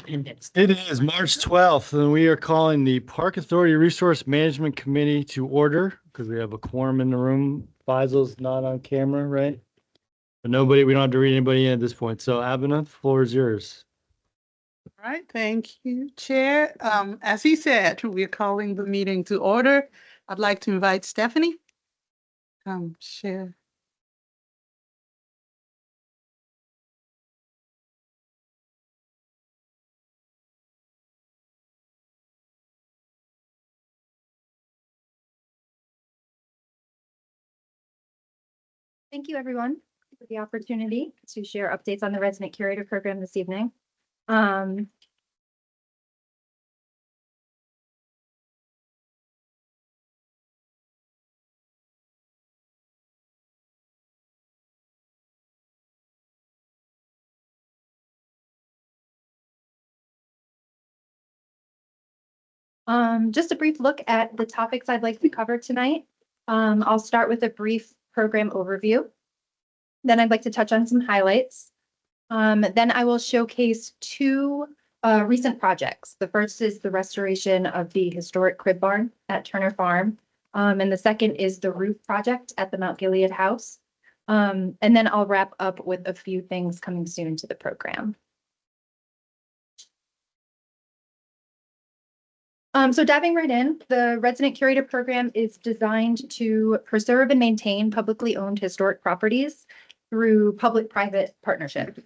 Independence. It is March 12th, and we are calling the Park Authority Resource Management Committee to order because we have a quorum in the room. Faisal's not on camera, right? But nobody, we don't have to read anybody in at this point. So Abena, the floor is yours. All right, thank you, Chair. As he said, we're calling the meeting to order. I'd like to invite Stephanie. Share. Thank you, everyone, for the opportunity to share updates on the Resident Curator Program this evening. Just a brief look at the topics I'd like to cover tonight. I'll start with a brief program overview. Then I'd like to touch on some highlights. Then I will showcase two recent projects. The first is the restoration of the historic crib barn at Turner Farm. And the second is the roof project at the Mount Gilead House. And then I'll wrap up with a few things coming soon to the program. So diving right in, the Resident Curator Program is designed to preserve and maintain publicly owned historic properties through public-private partnership.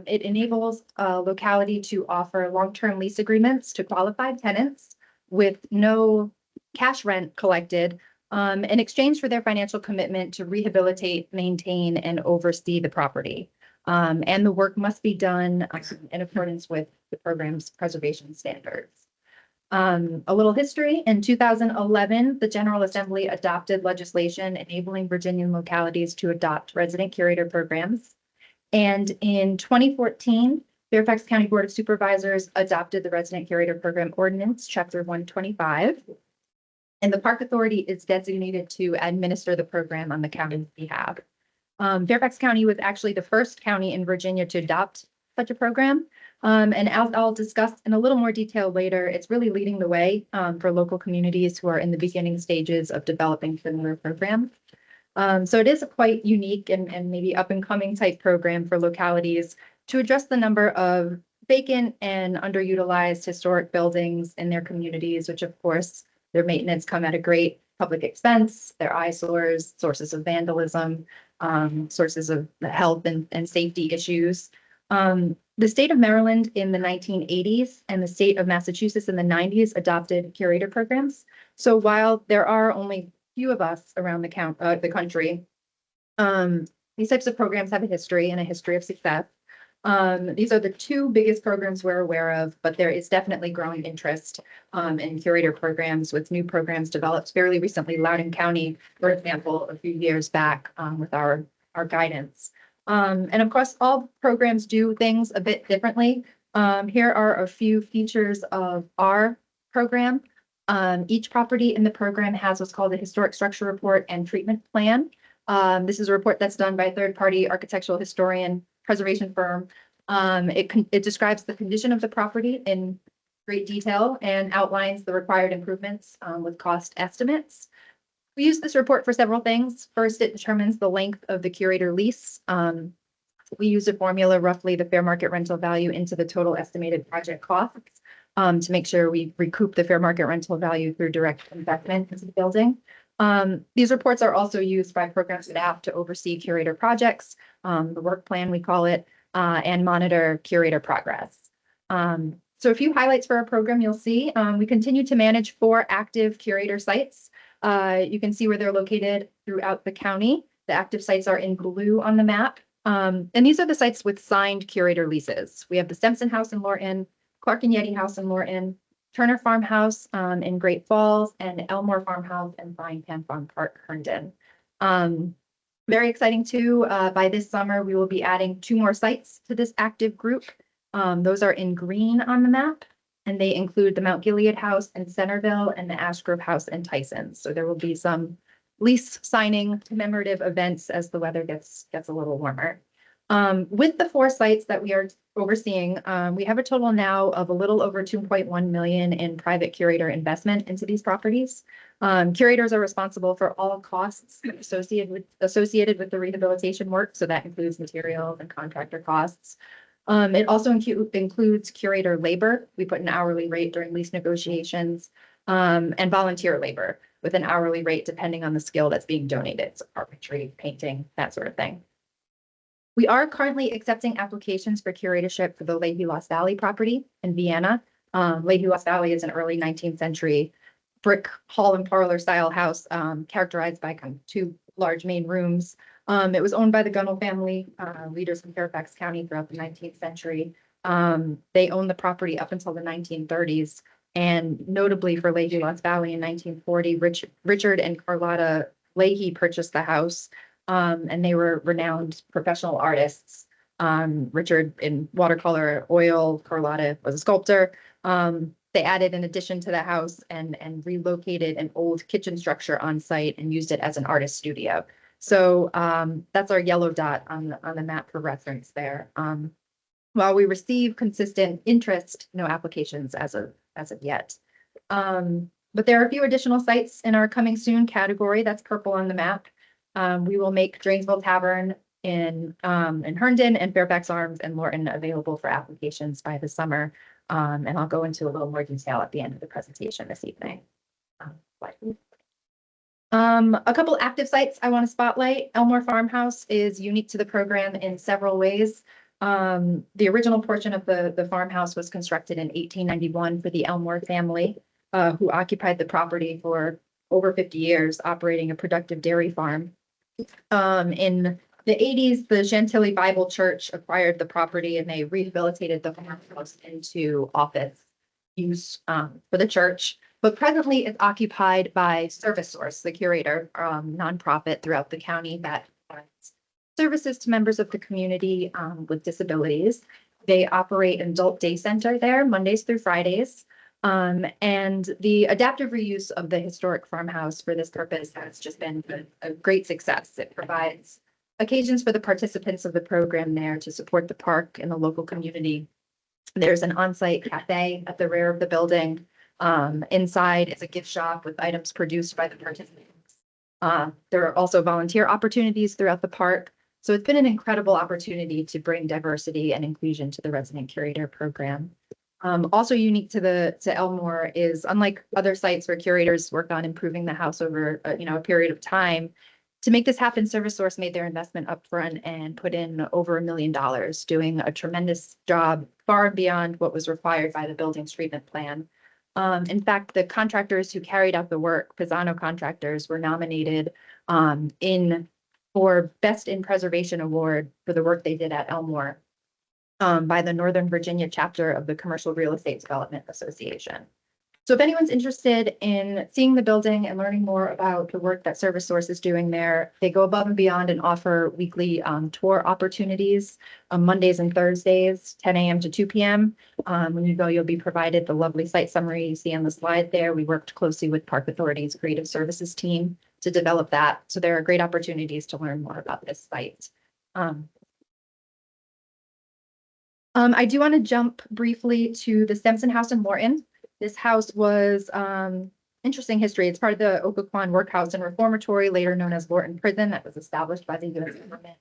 It enables a locality to offer long-term lease agreements to qualified tenants with no cash rent collected in exchange for their financial commitment to rehabilitate, maintain, and oversee the property. And the work must be done in accordance with the program's preservation standards. A little history. In 2011, the General Assembly adopted legislation enabling Virginian localities to adopt resident curator programs. And in 2014, Fairfax County Board of Supervisors adopted the Resident Curator Program Ordinance, Chapter 125. And the Park Authority is designated to administer the program on the county's behalf. Fairfax County was actually the first county in Virginia to adopt such a program. And as I'll discuss in a little more detail later, it's really leading the way for local communities who are in the beginning stages of developing similar programs. So it is a quite unique and maybe up and coming type program for localities to address the number of vacant and underutilized historic buildings in their communities, which of course their maintenance come at a great public expense, their eyesores, sources of vandalism, sources of health and safety issues. The state of Maryland in the 1980s and the state of Massachusetts in the 90s adopted curator programs. So while there are only few of us around the country, these types of programs have a history and a history of success. These are the two biggest programs we're aware of, but there is definitely growing interest in curator programs with new programs developed fairly recently. Loudoun County, for example, a few years back with our guidance. And of course, all programs do things a bit differently. Here are a few features of our program. Each property in the program has what's called a historic structure report and treatment plan. This is a report that's done by a third-party architectural historian preservation firm. It describes the condition of the property in great detail and outlines the required improvements with cost estimates. We use this report for several things. First, it determines the length of the curator lease. We use a formula, roughly the fair market rental value into the total estimated project costs to make sure we recoup the fair market rental value through direct investment into the building. These reports are also used by program staff to oversee curator projects, the work plan we call it, and monitor curator progress. So a few highlights for our program you'll see. We continue to manage 4 active curator sites. You can see where they're located throughout the county. The active sites are in blue on the map. And these are the sites with signed curator leases. We have the Stemson House in Lorton, Clark and Yeti House in Lorton, Turner Farmhouse in Great Falls, and Elmore Farmhouse and Frying Pan Farm Park, Herndon. Very exciting too, by this summer, we will be adding 2 more sites to this active group. Those are in green on the map. And they include the Mount Gilead House in Centerville and the Ashgrove House in Tyson. So there will be some lease signing commemorative events as the weather gets a little warmer. With the 4 sites that we are overseeing, we have a total now of a little over 2.1 million in private curator investment into these properties. Curators are responsible for all costs associated with the rehabilitation work, so that includes materials and contractor costs. It also includes curator labor. We put an hourly rate during lease negotiations, and volunteer labor with an hourly rate depending on the skill that's being donated, so carpentry, painting, that sort of thing. We are currently accepting applications for curatorship for the Leahy Lost Valley property in Vienna. Leahy Lost Valley is an early 19th century brick hall and parlor style house, characterized by kind of 2 large main rooms. It was owned by the Gunnell family, leaders from Fairfax County throughout the 19th century. They owned the property up until the 1930s. And notably for Leahy Lost Valley in 1940, Richard and Carlotta Leahy purchased the house. And they were renowned professional artists. Richard in watercolor, oil, Carlotta was a sculptor. They added an addition to the house and relocated an old kitchen structure on site and used it as an artist studio. So that's our yellow dot on the map for reference there. While we receive consistent interest, no applications as of yet. But there are a few additional sites in our coming soon category. That's purple on the map. We will make Drainsville Tavern in Herndon and Fairfax Arms and Lorton available for applications by the summer. And I'll go into a little more detail at the end of the presentation this evening. A couple active sites I want to spotlight. Elmore Farmhouse is unique to the program in several ways. The original portion of the farmhouse was constructed in 1891 for the Elmore family, who occupied the property for over 50 years, operating a productive dairy farm. In the 80s, the Chantilly Bible Church acquired the property and they rehabilitated the farmhouse into office use for the church. But presently it's occupied by Service Source, the curator, nonprofit throughout the county that provides services to members of the community with disabilities. They operate an adult day center there Mondays through Fridays. And the adaptive reuse of the historic farmhouse for this purpose has just been a great success. It provides occasions for the participants of the program there to support the park and the local community. There's an on-site cafe at the rear of the building. Inside is a gift shop with items produced by the participants. There are also volunteer opportunities throughout the park. So it's been an incredible opportunity to bring diversity and inclusion to the resident curator program. Also unique to Elmore is, unlike other sites where curators work on improving the house over a period of time, to make this happen, Service Source made their investment upfront and put in over $1 million, doing a tremendous job far beyond what was required by the building's treatment plan. In fact, the contractors who carried out the work, Pisano Contractors, were nominated for Best in Preservation Award for the work they did at Elmore by the Northern Virginia chapter of the Commercial Real Estate Development Association. So if anyone's interested in seeing the building and learning more about the work that Service Source is doing there, they go above and beyond and offer weekly tour opportunities on Mondays and Thursdays, 10 a.m. to 2 p.m. When you go, you'll be provided the lovely site summary you see on the slide there. We worked closely with Park Authority's Creative Services team to develop that. So there are great opportunities to learn more about this site. I do want to jump briefly to the Stemson House in Lorton. This house was interesting history. It's part of the Occoquan Workhouse and Reformatory, later known as Lorton Prison, that was established by the U.S. government.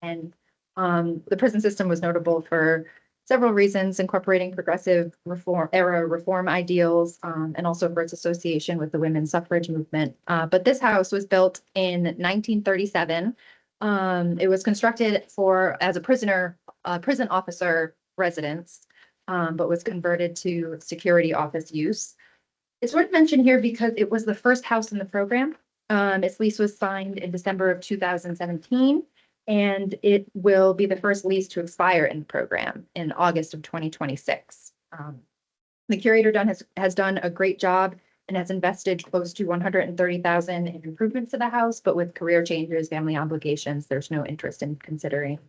And the prison system was notable for several reasons, incorporating progressive reform ideals, and also for its association with the women's suffrage movement. But this house was built in 1937. It was constructed as a prison officer residence, but was converted to security office use. It's worth mentioning here because it was the first house in the program. Its lease was signed in December of 2017, and it will be the first lease to expire in the program in August of 2026. The curator has done a great job and has invested close to $130,000 in improvements to the house, but with career changes, family obligations, there's no interest in considering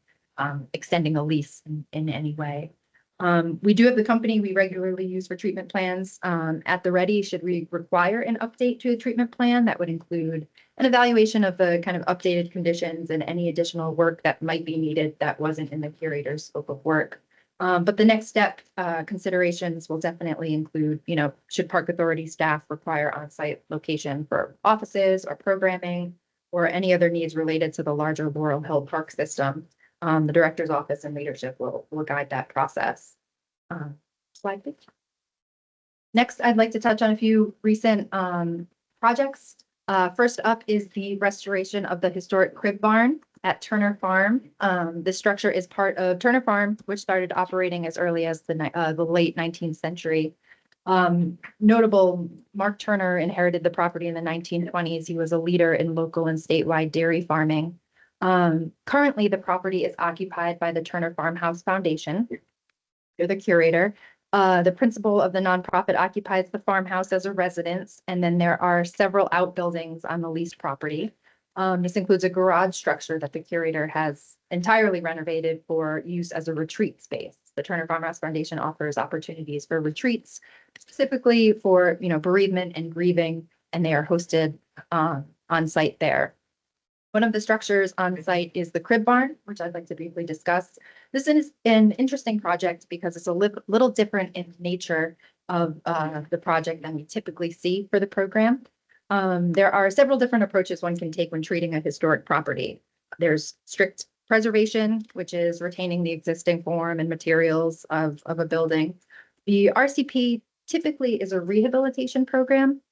extending a lease in any way. We do have the company we regularly use for treatment plans at the ready. Should we require an update to the treatment plan, that would include an evaluation of the kind of updated conditions and any additional work that might be needed that wasn't in the curator's scope of work. But the next step considerations will definitely include, should Park Authority staff require on-site location for offices or programming or any other needs related to the larger Laurel Hill Park system. The director's office and leadership will guide that process. Slide, please. Next, I'd like to touch on a few recent projects. First up is the restoration of the historic crib barn at Turner Farm. This structure is part of Turner Farm, which started operating as early as the late 19th century. Notable, Mark Turner inherited the property in the 1920s. He was a leader in local and statewide dairy farming. Currently, the property is occupied by the Turner Farmhouse Foundation. They're the curator. The principal of the nonprofit occupies the farmhouse as a residence, and then there are several outbuildings on the leased property. This includes a garage structure that the curator has entirely renovated for use as a retreat space. The Turner Farmhouse Foundation offers opportunities for retreats, specifically for bereavement and grieving, and they are hosted on site there. One of the structures on site is the crib barn, which I'd like to briefly discuss. This is an interesting project because it's a little different in nature of the project than we typically see for the program. There are several different approaches one can take when treating a historic property. There's strict preservation, which is retaining the existing form and materials of a building. The RCP typically is a rehabilitation program.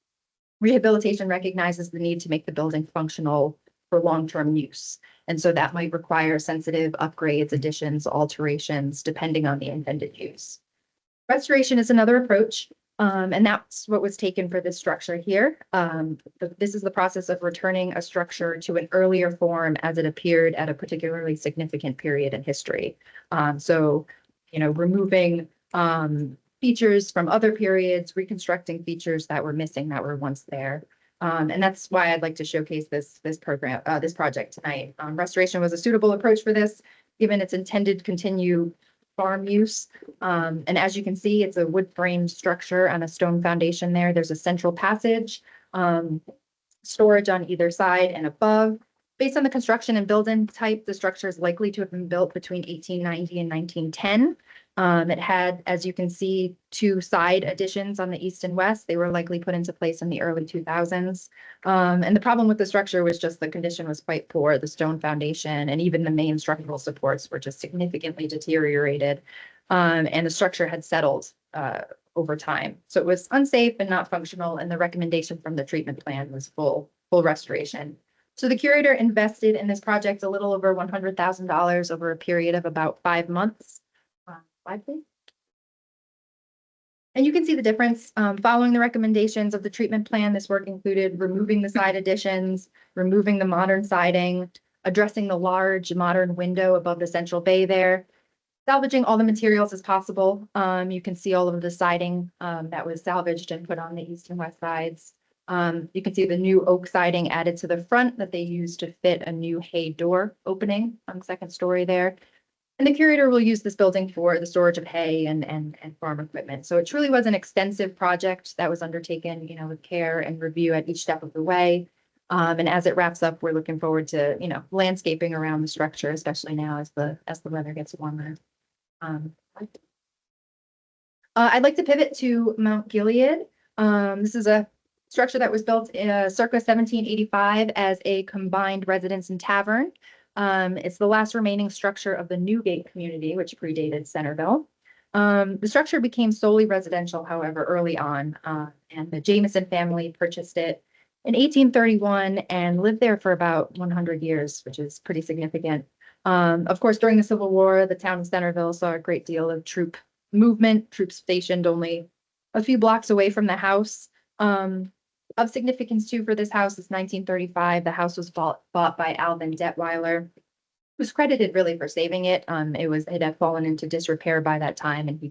Rehabilitation recognizes the need to make the building functional for long-term use. And so that might require sensitive upgrades, additions, alterations, depending on the intended use. Restoration is another approach, and that's what was taken for this structure here. This is the process of returning a structure to an earlier form as it appeared at a particularly significant period in history. Removing features from other periods, reconstructing features that were missing that were once there. And that's why I'd like to showcase this project tonight. Restoration was a suitable approach for this, given its intended continue farm use. And as you can see, it's a wood frame structure on a stone foundation there. There's a central passage, storage on either side and above. Based on the construction and building type, the structure is likely to have been built between 1890 and 1910. It had, as you can see, two side additions on the east and west. They were likely put into place in the early 2000s. And the problem with the structure was just the condition was quite poor. The stone foundation and even the main structural supports were just significantly deteriorated. And the structure had settled over time. So it was unsafe and not functional. And the recommendation from the treatment plan was full restoration. So the curator invested in this project a little over $100,000 over a period of about 5 months. Slide, please. And you can see the difference. Following the recommendations of the treatment plan, this work included removing the side additions, removing the modern siding, addressing the large modern window above the central bay there, salvaging all the materials as possible. You can see all of the siding that was salvaged and put on the east and west sides. You can see the new oak siding added to the front that they used to fit a new hay door opening on the second story there. And the curator will use this building for the storage of hay and farm equipment. So it truly was an extensive project that was undertaken, with care and review at each step of the way. And as it wraps up, we're looking forward to, landscaping around the structure, especially now as the weather gets warmer. I'd like to pivot to Mount Gilead. This is a structure that was built circa 1785 as a combined residence and tavern. It's the last remaining structure of the Newgate community, which predated Centerville. The structure became solely residential, however, early on, and the Jameson family purchased it in 1831 and lived there for about 100 years, which is pretty significant. Of course, during the Civil War, the town of Centerville saw a great deal of troop movement, troops stationed only a few blocks away from the house. Of significance too for this house is 1935. The house was bought by Alvin Detweiler, who's credited really for saving it. It had fallen into disrepair by that time, and he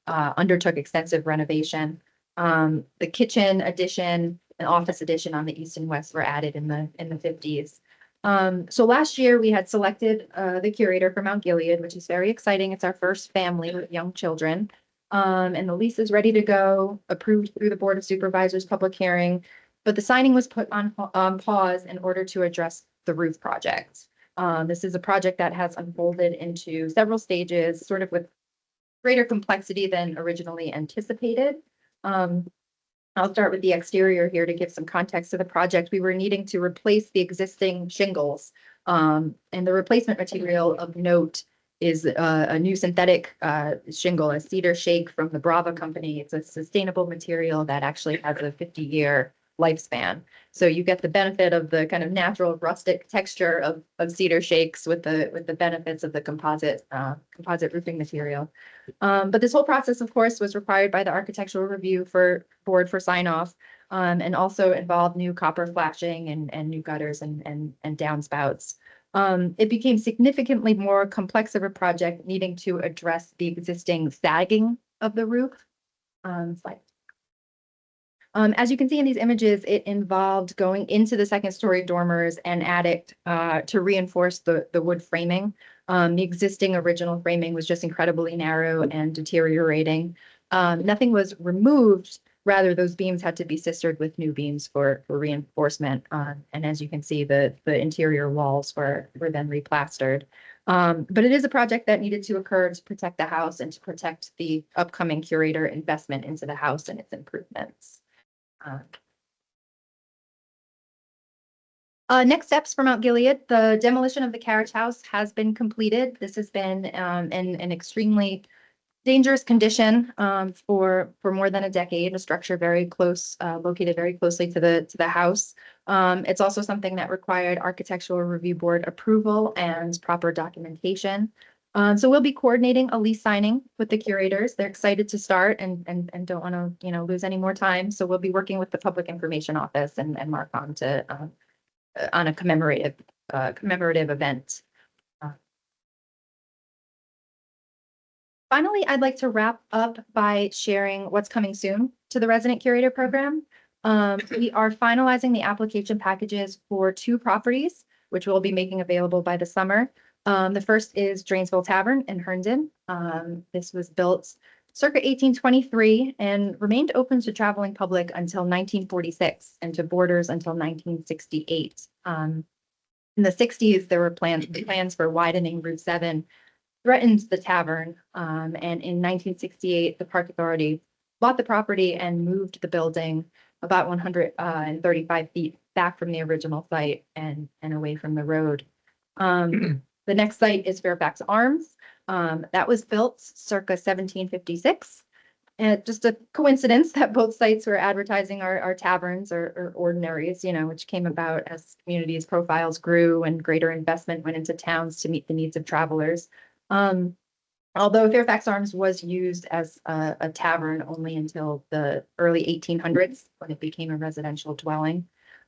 undertook extensive renovation. The kitchen addition and office addition on the east and west were added in the 50s. So last year we had selected the curator for Mount Gilead, which is very exciting. It's our first family with young children. And the lease is ready to go, approved through the Board of Supervisors public hearing. But the signing was put on pause in order to address the roof project. This is a project that has unfolded into several stages, sort of with greater complexity than originally anticipated. I'll start with the exterior here to give some context to the project. We were needing to replace the existing shingles. And the replacement material of note is a new synthetic shingle, a cedar shake from the Brava company. It's a sustainable material that actually has a 50-year lifespan. So you get the benefit of the kind of natural rustic texture of cedar shakes with the benefits of the composite roofing material. But this whole process, of course, was required by the Architectural Review Board for sign off, and also involved new copper flashing and new gutters and downspouts. It became significantly more complex of a project, needing to address the existing sagging of the roof. Slide. As you can see in these images, it involved going into the second-story dormers and attic to reinforce the wood framing. The existing original framing was just incredibly narrow and deteriorating. Nothing was removed. Rather, those beams had to be sistered with new beams for reinforcement. And as you can see, the interior walls were then replastered. But it is a project that needed to occur to protect the house and to protect the upcoming curator investment into the house and its improvements. Next steps for Mount Gilead, the demolition of the carriage house has been completed. This has been in an extremely dangerous condition for more than a decade, a structure very close, located very closely to the house. It's also something that required Architectural Review Board approval and proper documentation. So we'll be coordinating a lease signing with the curators. They're excited to start and don't want to, lose any more time. So we'll be working with the Public Information Office and Mark on to on a commemorative event. Finally, I'd like to wrap up by sharing what's coming soon to the Resident Curator Program. We are finalizing the application packages for 2 properties, which we'll be making available by the summer. The first is Drainsville Tavern in Herndon. This was built circa 1823 and remained open to traveling public until 1946 and to boarders until 1968. In the 60s, there were plans for widening Route 7 threatened the tavern. And in 1968, the Park Authority bought the property and moved the building about 135 feet back from the original site and away from the road. The next site is Fairfax Arms. That was built circa 1756. And just a coincidence that both sites were advertising our taverns or ordinaries, which came about as communities' profiles grew and greater investment went into towns to meet the needs of travelers. Although Fairfax Arms was used as a tavern only until the early 1800s when it became a residential dwelling.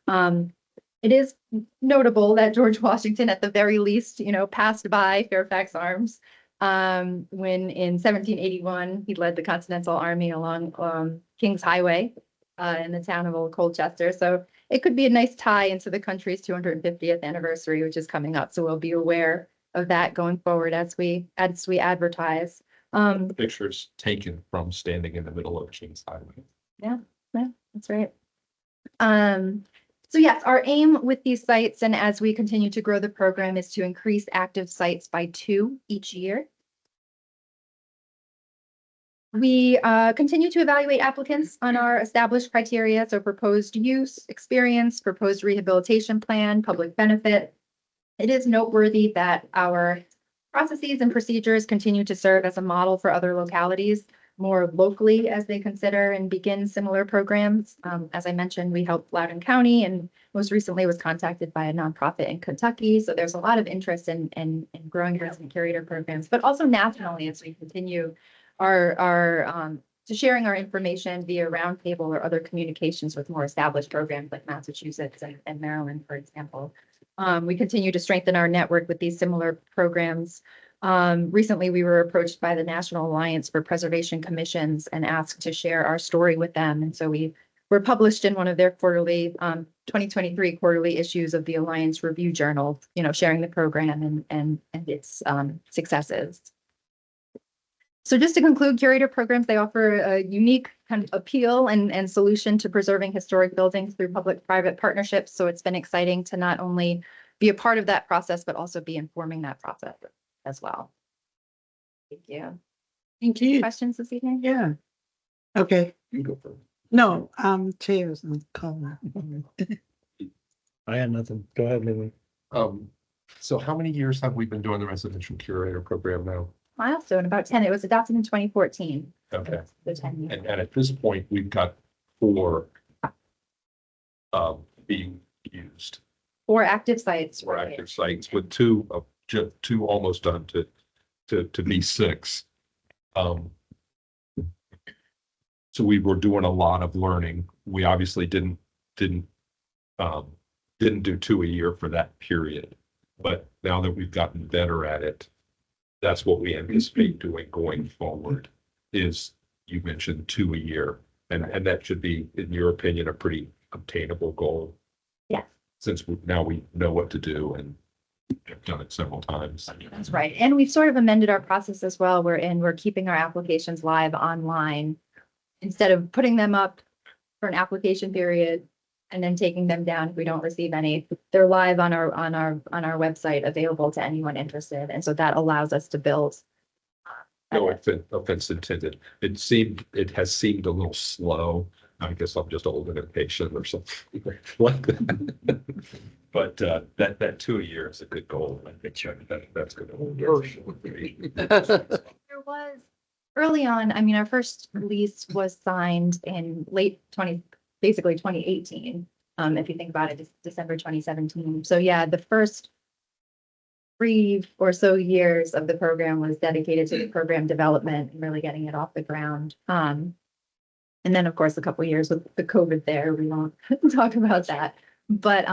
It is notable that George Washington, at the very least, passed by Fairfax Arms when in 1781 he led the Continental Army along King's Highway in the town of Old Colchester. So it could be a nice tie into the country's 250th anniversary, which is coming up. So we'll be aware of that going forward as we advertise. The pictures taken from standing in the middle of King's Highway. Yeah, that's right. So yes, our aim with these sites and as we continue to grow the program is to increase active sites by 2 each year. We continue to evaluate applicants on our established criteria, so proposed use, experience, proposed rehabilitation plan, public benefit. It is noteworthy that our processes and procedures continue to serve as a model for other localities more locally as they consider and begin similar programs. As I mentioned, we helped Loudoun County and most recently was contacted by a nonprofit in Kentucky. So there's a lot of interest in growing resident curator programs, but also nationally as we continue our to sharing our information via roundtable or other communications with more established programs like Massachusetts and Maryland, for example. We continue to strengthen our network with these similar programs. Recently, we were approached by the National Alliance for Preservation Commissions and asked to share our story with them. And so we're were published in one of their quarterly, 2023 quarterly issues of the Alliance Review Journal, you know, sharing the program and its successes. So just to conclude, curator programs, they offer a unique kind of appeal and solution to preserving historic buildings through public-private partnerships. So it's been exciting to not only be a part of that process, but also be informing that process as well. Thank you. Thank you. Questions this evening? Yeah. Okay. You go first. No, chairs and calling. I had nothing. Go ahead, Lily. So how many years have we been doing the residential curator program now? Milestone, about 10. It was adopted in 2014. Okay. The 10 years. And at this point, we've got 4 being used, 4 active sites. 4 right? active sites with 2 2 almost done to be 6. So we were doing a lot of learning. We obviously didn't do 2 a year for that period. But now that we've gotten better at it, that's what we anticipate doing going forward, is you mentioned 2 a year. And that should be, in your opinion, a pretty obtainable goal. Yes. Since now we know what to do and have done it several times. That's right. And we've sort of amended our process as well. We're keeping our applications live online instead of putting them up for an application period and then taking them down if we don't receive any. They're live on our website, available to anyone interested. And so that allows us to build. No offense intended. It has seemed a little slow. I guess I'm just old and impatient or something like that. But that 2 a year is a good goal. I think that's good. There was early on, I mean, our first lease was signed in basically 2018. If you think about it, it's December 2017. So yeah, the first 3 or so years of the program was dedicated to the program development and really getting it off the ground. And then of course, a couple of years with the COVID there, we won't talk about that. But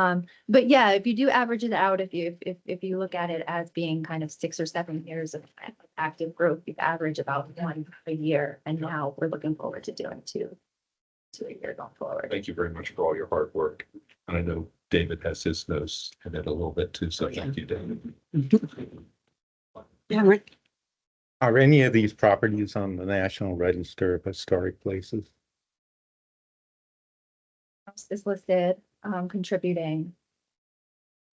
yeah, if you do average it out, if you look at it as being kind of 6 or 7 years of active growth, you average about 1 a year. And now we're looking forward to doing 2 a year going forward. Thank you very much for all your hard work. And I know David has his nose in it a little bit too, so thank you, David. Yeah, Rick. Are any of these properties on the National Register of Historic Places? Is listed, contributing.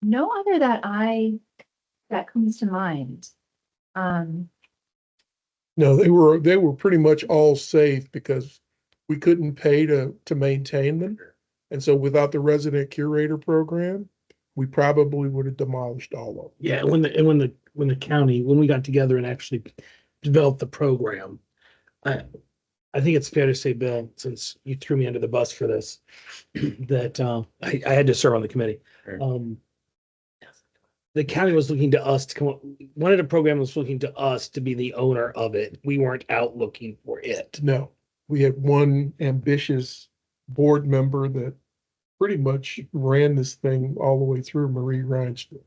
No other that comes to mind. No, they were pretty much all safe because we couldn't pay to maintain them. And so without the resident curator program, we probably would have demolished all of them. Yeah, when the county, when we got together and actually developed the program, I think it's fair to say, Bill, since you threw me under the bus for this, that I had to serve on the committee. Sure. The county was looking to us to come up, one of the programs was looking to us to be the owner of it. We weren't out looking for it. No, we had one ambitious board member that pretty much ran this thing all the way through, Marie Reinsdorf.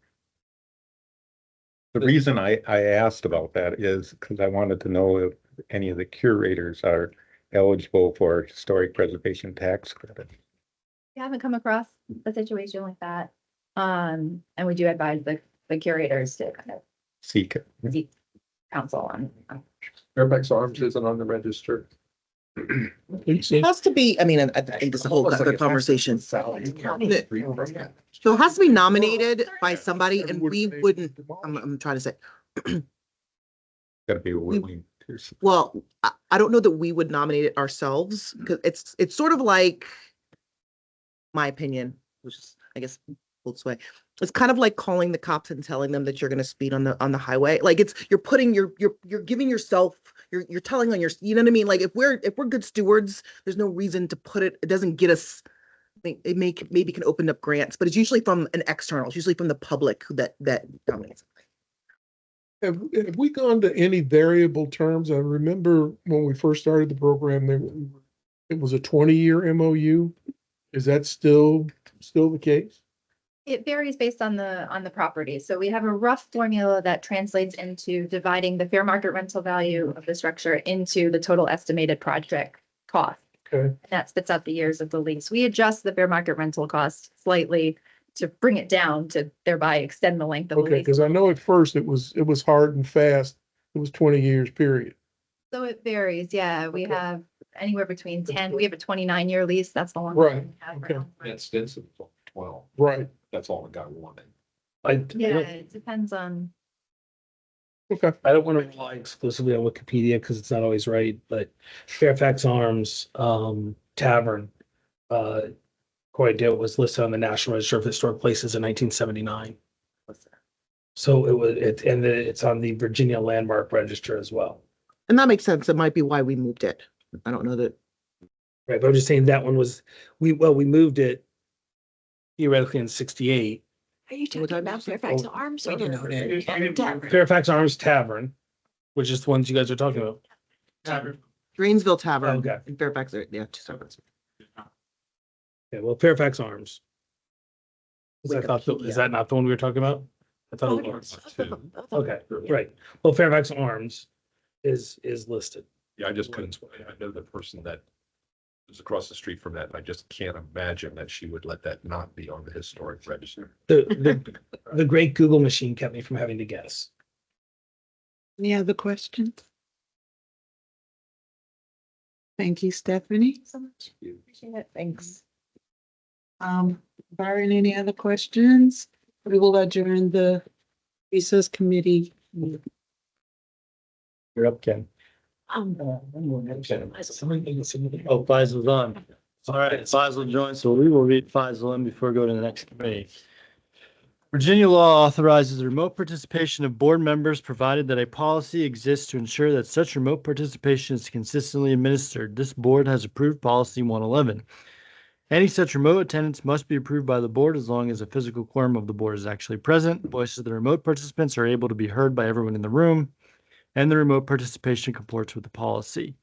The reason I asked about that is because I wanted to know if any of the curators are eligible for historic preservation tax credit. We haven't come across a situation like that. And we do advise the curators to kind of Seek it. seek counsel on. Fairfax Arms isn't on the register. It has to be, I mean, I think this is a whole other conversation. So it has to be nominated by somebody and we wouldn't, I'm trying to say, Gotta be willing to. well, I don't know that we would nominate it ourselves because it's sort of like, my opinion, which is, I guess, both way. It's kind of like calling the cops and telling them that you're going to speed on the highway. Like you're putting you're giving yourself, you're telling on your, you know what I mean? Like if we're good stewards, there's no reason to put it. It doesn't get us. It maybe can open up grants, but it's usually from an external. It's usually from the public that dominates. Have we gone to any variable terms? I remember when we first started the program, it was a 20-year MOU. Is that still the case? It varies based on the property. So we have a rough formula that translates into dividing the fair market rental value of the structure into the total estimated project cost. Okay. And that spits out the years of the lease. We adjust the fair market rental cost slightly to bring it down to thereby extend the length of the Okay, lease. because I know at first it was hard and fast. It was 20 years period. So it varies. Yeah, we Okay. have anywhere between 10, we have a 29-year lease. That's the one. Right, we have okay. around. That's extensive, 12. Right. That's all the guy wanted. Yeah, it depends on. Okay. I don't want to rely exclusively on Wikipedia because it's not always right, but Fairfax Arms, Tavern, Corey was listed on the National Register of Historic Places in 1979. So it's on the Virginia Landmark Register as well. And that makes sense. It might be why we moved it. I don't know that. Right, but I'm just saying that one was, we moved it theoretically in 68. Are you What talking time about is it? Fairfax Oh, Arms we or? didn't know that. Tavern? Fairfax Arms Tavern, which is the ones you guys are talking about. Greensville Tavern Okay. in Fairfax, yeah, two separate. Yeah, well, Fairfax Arms. Is that not the one we were talking about? I thought it was. Okay, right. Well, Fairfax Arms is listed. Yeah, I just couldn't, I know the person that was across the street from that, and I just can't imagine that she would let that not be on the historic register. The great Google machine kept me from having to guess. Any other questions? Thank you, Stephanie. So much. Appreciate it. Thanks. Barring any other questions, we will adjourn the recess committee. You're up, Ken. Oh, Faisal's on. All right, Faisal joins, so we will read Faisal in before we go to the next committee. Virginia law authorizes the remote participation of board members provided that a policy exists to ensure that such remote participation is consistently administered. This board has approved policy 111. Any such remote attendance must be approved by the board as long as a physical quorum of the board is actually present. Voices of the remote participants are able to be heard by everyone in the room, and the remote participation comports with the policy.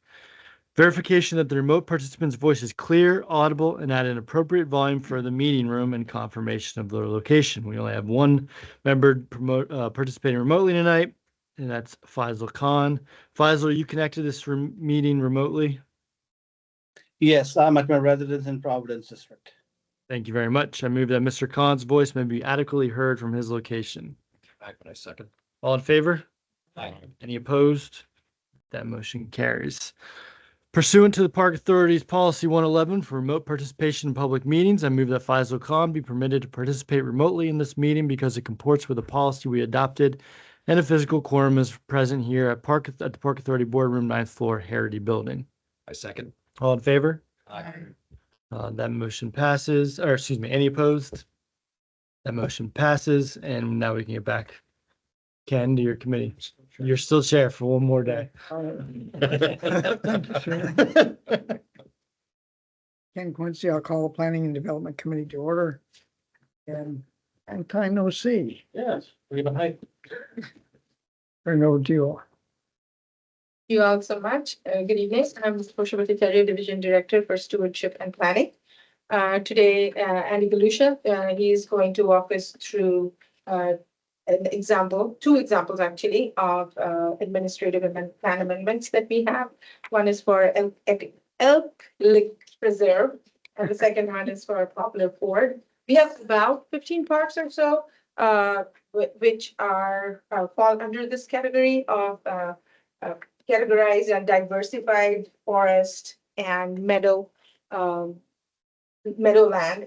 Verification that the remote participant's voice is clear, audible, and at an appropriate volume for the meeting room, and confirmation of their location. We only have one member participating remotely tonight, and that's Faisal Khan. Faisal, are you connected to this meeting remotely? Yes, I'm at my residence in Providence District. Thank you very much. I move that Mr. Khan's voice may be adequately heard from his location. Back when I second. All in favor? Aye. Any opposed? That motion carries. Pursuant to the Park Authority's Policy 111 for remote participation in public meetings, I move that Faisal Khan be permitted to participate remotely in this meeting because it comports with the policy we adopted and a physical quorum is present here at the Park Authority Boardroom, 9th floor, Harity Building. I second. All in favor? Aye. That motion passes, or excuse me, any opposed? That motion passes, and now we can get back, Ken, to your committee. You're still chair for one more day. Ken Quincy, I'll call the Planning and Development Committee to order. And time no see. Yes. Behind. Turn it over to you all. You all so much. Good evening. I'm Portia Bhattacharya, Division Director for Stewardship and Planning. Today, Andy Galusha, he is going to walk us through two examples actually of administrative plan amendments that we have. One is for Elk Lick Preserve, and the second one is for Poplar Ford. We have about 15 parks or so, which are fall under this category of categorized and diversified forest and meadowland.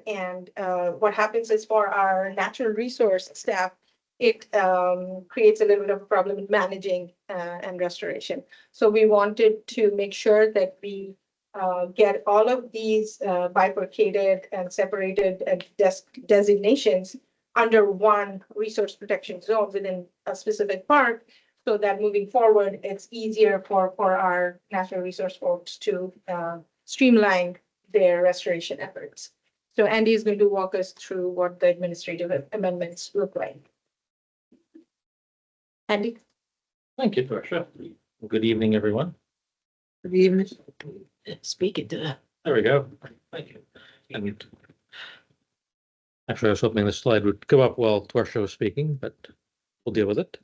And what happens is for our natural resource staff, it creates a little bit of a problem with managing and restoration. So we wanted to make sure that we get all of these bifurcated and separated designations under one resource protection zone within a specific park, so that moving forward, it's easier for our natural resource folks to streamline their restoration efforts. So Andy is going to walk us through what the administrative amendments look like. Andy? Thank you, Portia. Good evening, everyone. Good evening. Speaking to. There we go. Thank you. And actually, I was hoping the slide would come up while Portia was speaking, but we'll deal with it.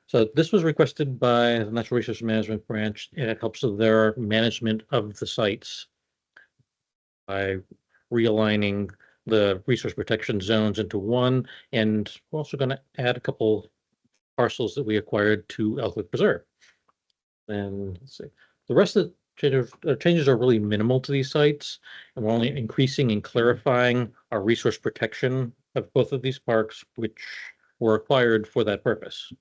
So this was requested by the Natural Resource Management Branch, and it helps with their management of the sites. by realigning the resource protection zones into one, and we're also going to add a couple parcels that we acquired to Elk Lick Preserve. And let's see, the rest of the changes are really minimal to these sites, and we're only increasing and clarifying our resource protection of both of these parks, which were acquired for that purpose.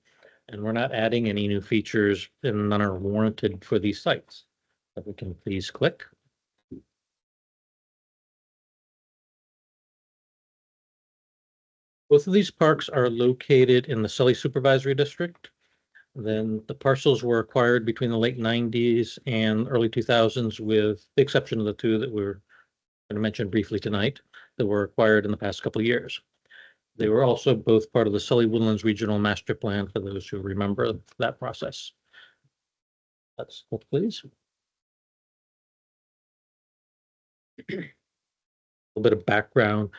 And we're not adding any new features, and none are warranted for these sites. If we can please click. Both of these parks are located in the Sully Supervisory District. Then the parcels were acquired between the late 90s and early 2000s, with the exception of the two that we're going to mention briefly tonight, that were acquired in the past couple of years. They were also both part of the Sully Woodlands Regional Master Plan, for those who remember that process. Let's go, please. A little bit of background.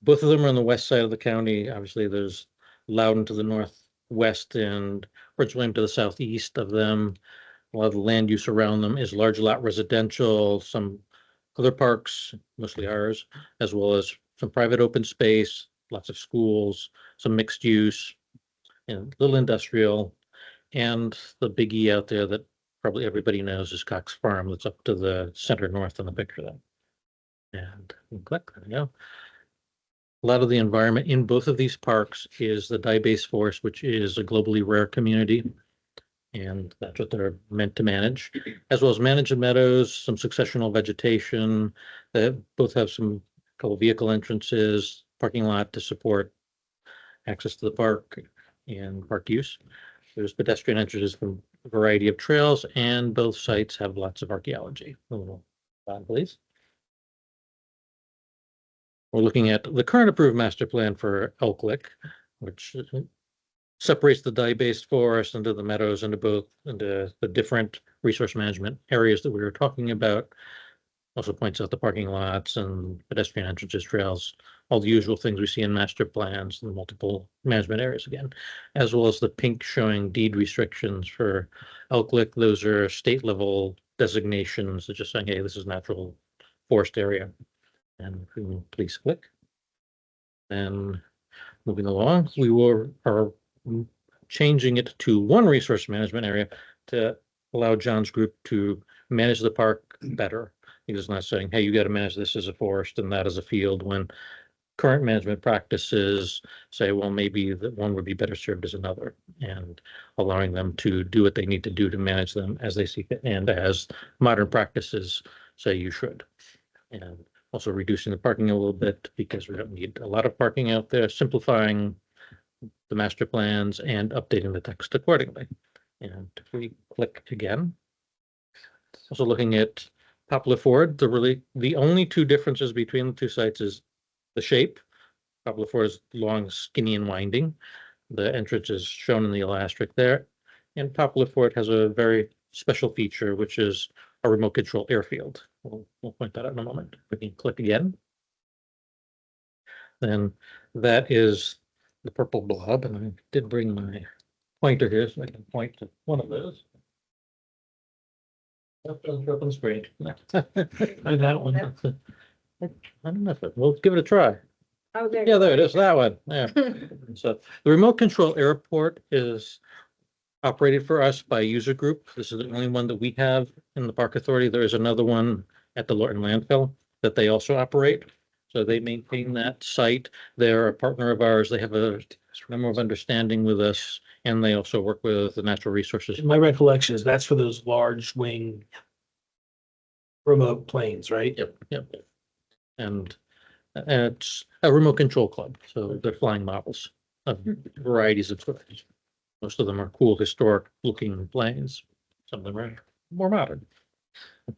Both of them are on the west side of the county. Obviously, there's Loudon to the northwest and Prince William to the southeast of them. A lot of the land use around them is large lot residential, some other parks, mostly ours, as well as some private open space, lots of schools, some mixed use, and little industrial. And the biggie out there that probably everybody knows is Cox Farm, that's up to the center north in the picture there. And click, there we go. A lot of the environment in both of these parks is the dye-base forest, which is a globally rare community. And that's what they're meant to manage, as well as managed meadows, some successional vegetation. They both have some couple vehicle entrances, parking lot to support access to the park and park use. There's pedestrian entrances from a variety of trails, and both sites have lots of archaeology. A little on, please. We're looking at the current approved master plan for Elk Lick, which separates the dye-based forest into the meadows, into the different resource management areas that we were talking about. Also points out the parking lots and pedestrian entrances, trails, all the usual things we see in master plans and multiple management areas again, as well as the pink showing deed restrictions for Elk Lick. Those are state level designations that just saying, hey, this is natural forest area. And if we can please click. And moving along, we are changing it to one resource management area to allow John's group to manage the park better. He's not saying, hey, you got to manage this as a forest and that as a field, when current management practices say, well, maybe that one would be better served as another, and allowing them to do what they need to do to manage them as they see fit and as modern practices say you should. And also reducing the parking a little bit because we don't need a lot of parking out there, simplifying the master plans and updating the text accordingly. And if we click again, also looking at Poplar Ford, the only two differences between the two sites is the shape. Poplar Ford is long, skinny, and winding. The entrance is shown in the asterisk there. And Poplar Ford has a very special feature, which is a remote control airfield. We'll point that out in a moment. We can click again. Then that is the purple blob, and I did bring my pointer here so I can point to one of those. That doesn't show up on the screen. That one. I don't know if we'll give it a try. Oh, there. Yeah, there it is, that one. Yeah. So the remote control airport is operated for us by a user group. This is the only one that we have in the Park Authority. There is another one at the Lorton landfill that they also operate. So they maintain that site. They're a partner of ours. They have a member of understanding with us, and they also work with the natural resources. My recollection is that's for those large wing remote planes, right? Yep. And it's a remote control club. So they're flying models of varieties of sorts. Most of them are cool, historic looking planes. Some of them are more modern.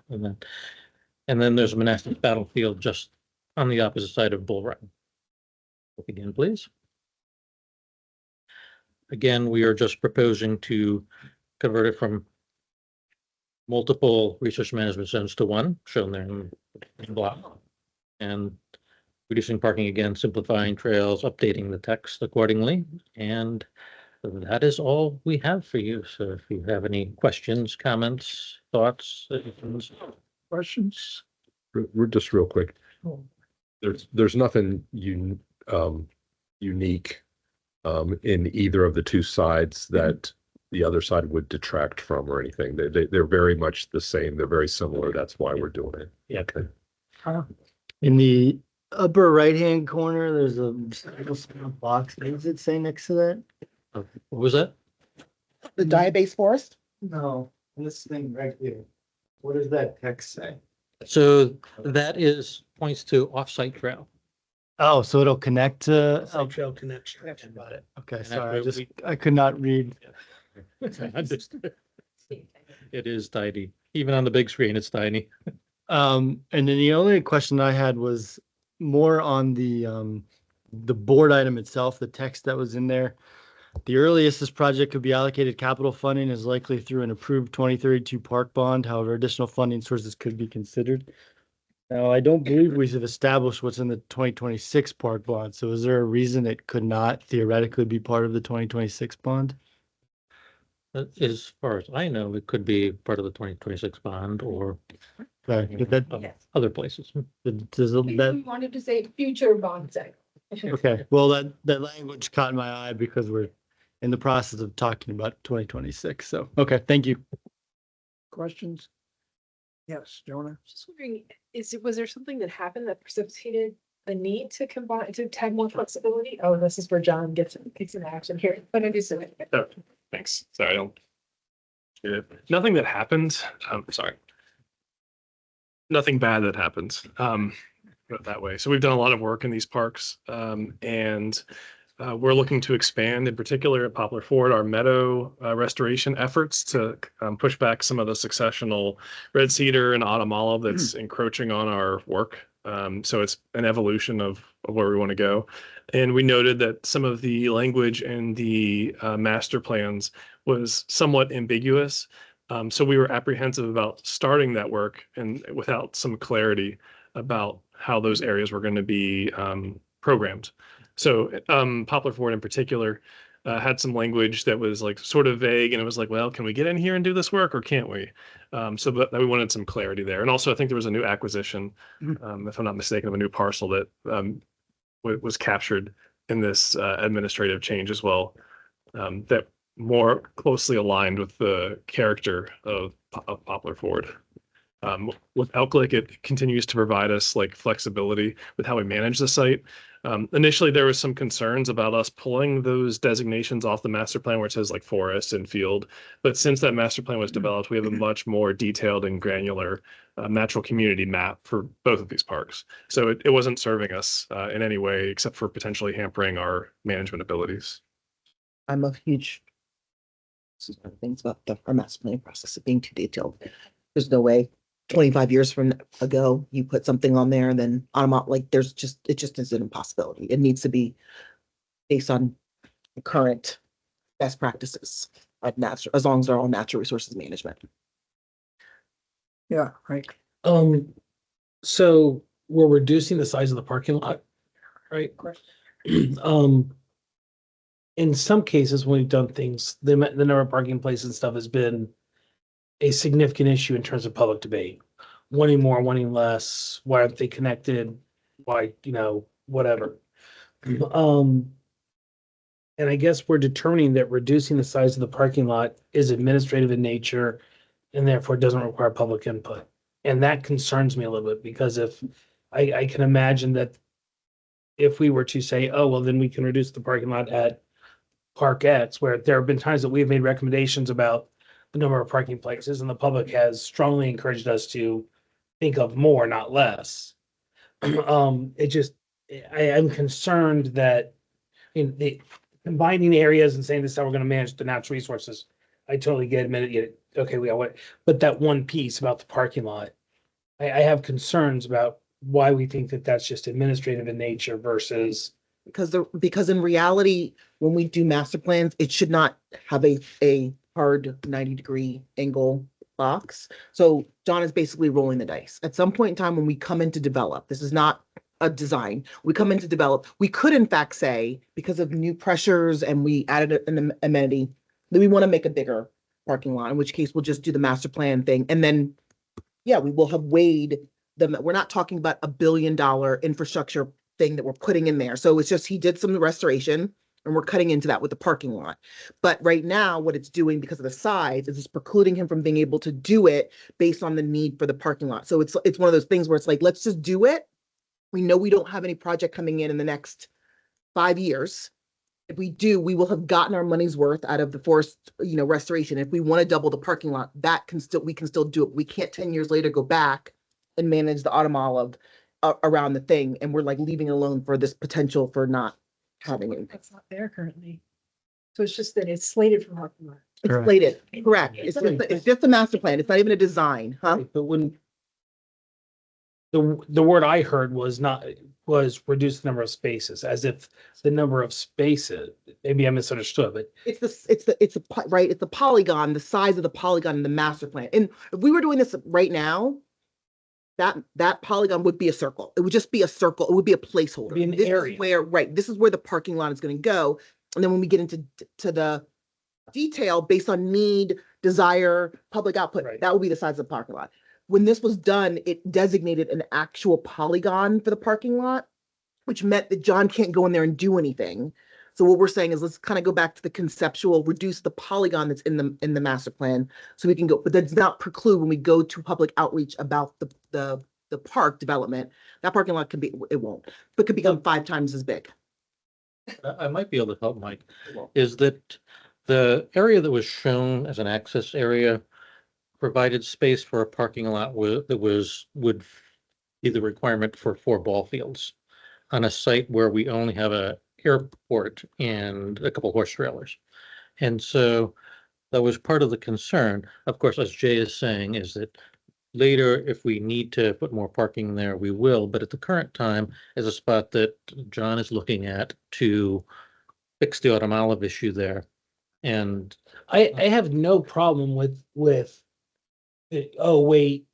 And then there's a Manassas battlefield just on the opposite side of Bull Run. Look again, please. Again, we are just proposing to convert it from multiple resource management zones to one, shown there in block. And reducing parking again, simplifying trails, updating the text accordingly. And that is all we have for you. So if you have any questions, comments, thoughts, Questions? we're just real quick. There's nothing unique in either of the two sides that the other side would detract from or anything. They're very much the same. They're very similar. That's why we're doing it. Yeah. Okay. In the upper right-hand corner, there's a little small box. What does it say next to that? What was that? The diabase forest? No, this thing right here. What does that text say? So that points to off-site trail. Oh, so it'll connect to, Site trail connection. got it. Okay, And sorry, that's what I could not read. It is tiny. Even on the big screen, it's tiny. And then the only question I had was more on the board item itself, the text that was in there. The earliest this project could be allocated capital funding is likely through an approved 2032 park bond. However, additional funding sources could be considered. Now, I don't believe we have established what's in the 2026 park bond. So is there a reason it could not theoretically be part of the 2026 bond? As far as I know, it could be part of the 2026 bond or Okay, did that, other places. does We that, wanted to say future bond cycle. okay, well, that language caught my eye because we're in the process of talking about 2026. So, okay, thank you. Questions? Yes, Jonah? Just wondering, was there something that happened that precipitated the need to combine, to have more flexibility? Oh, this is where John gets an action here, but I do so. Thanks. Sorry, I don't. Yeah, nothing that happened. Sorry. Nothing bad that happened. Put it that way. So we've done a lot of work in these parks, and we're looking to expand, in particular at Poplar Ford, our meadow restoration efforts to push back some of the successional red cedar and autumn olive that's encroaching on our work. So it's an evolution of where we want to go. And we noted that some of the language in the master plans was somewhat ambiguous. So we were apprehensive about starting that work and without some clarity about how those areas were going to be programmed. So Poplar Ford in particular had some language that was like sort of vague, and it was like, well, can we get in here and do this work or can't we? So that we wanted some clarity there. And also I think there was a new acquisition, if I'm not mistaken, of a new parcel that was captured in this administrative change as well, that more closely aligned with the character of Poplar Ford. With Elklick, it continues to provide us like flexibility with how we manage the site. Initially, there was some concerns about us pulling those designations off the master plan where it says like forest and field. But since that master plan was developed, we have a much more detailed and granular natural community map for both of these parks. So it wasn't serving us in any way except for potentially hampering our management abilities. I'm a huge things about our master planning process of being too detailed. There's no way 25 years from ago, you put something on there and then like it just is an impossibility. It needs to be based on current best practices at natural, as long as they're all natural resources management. Yeah, right. So we're reducing the size of the parking lot, right? In some cases, when we've done things, the number of parking places and stuff has been a significant issue in terms of public debate. Wanting more, wanting less, why aren't they connected? Why, whatever. And I guess we're determining that reducing the size of the parking lot is administrative in nature and therefore doesn't require public input. And that concerns me a little bit because if I can imagine that if we were to say, oh, well, then we can reduce the parking lot at Park X, where there have been times that we've made recommendations about the number of parking places and the public has strongly encouraged us to think of more, not less. I'm concerned that the combining areas and saying this is how we're going to manage the natural resources. I totally get it. Okay, but that one piece about the parking lot, I have concerns about why we think that that's just administrative in nature versus. Because in reality, when we do master plans, it should not have a hard 90-degree angle box. So John is basically rolling the dice. At some point in time when we come in to develop, this is not a design, we come in to develop, we could in fact say, because of new pressures and we added an amenity, that we want to make a bigger parking lot, in which case we'll just do the master plan thing. And then, yeah, we will have weighed we're not talking about $1 billion infrastructure thing that we're putting in there. So it's just, he did some restoration and we're cutting into that with the parking lot. But right now, what it's doing because of the size is it's precluding him from being able to do it based on the need for the parking lot. So it's one of those things where it's like, let's just do it. We know we don't have any project coming in the next 5 years. If we do, we will have gotten our money's worth out of the forest, restoration. If we want to double the parking lot, we can still do it. We can't 10 years later go back and manage the autumn olive around the thing. And we're like leaving it alone for this potential for not having it. That's not there currently. So it's just that it's slated for parking lot. It's Correct. slated, correct. It's just a master plan. It's not even a design, huh? But when the word I heard was reduce the number of spaces, as if the number of spaces, maybe I misunderstood, but It's the polygon, the size of the polygon in the master plan. And if we were doing this right now, that polygon would be a circle. It would just be a circle. It would be a placeholder. Be an This is area. this is where the parking lot is going to go. And then when we get into the detail based on need, desire, public output, Right. that would be the size of the parking lot. When this was done, it designated an actual polygon for the parking lot, which meant that John can't go in there and do anything. So what we're saying is let's kind of go back to the conceptual, reduce the polygon that's in the master plan so we can go, but that does not preclude when we go to public outreach about the park development, that parking lot could become 5 times as big. I might be able to help, Mike, is that the area that was shown as an access area provided space for a parking lot would be the requirement for 4 ball fields on a site where we only have a airport and a couple horse trailers. And so that was part of the concern. Of course, as Jay is saying, is that later, if we need to put more parking there, we will. But at the current time, is a spot that John is looking at to fix the autumn olive issue there. And I have no problem with oh, wait,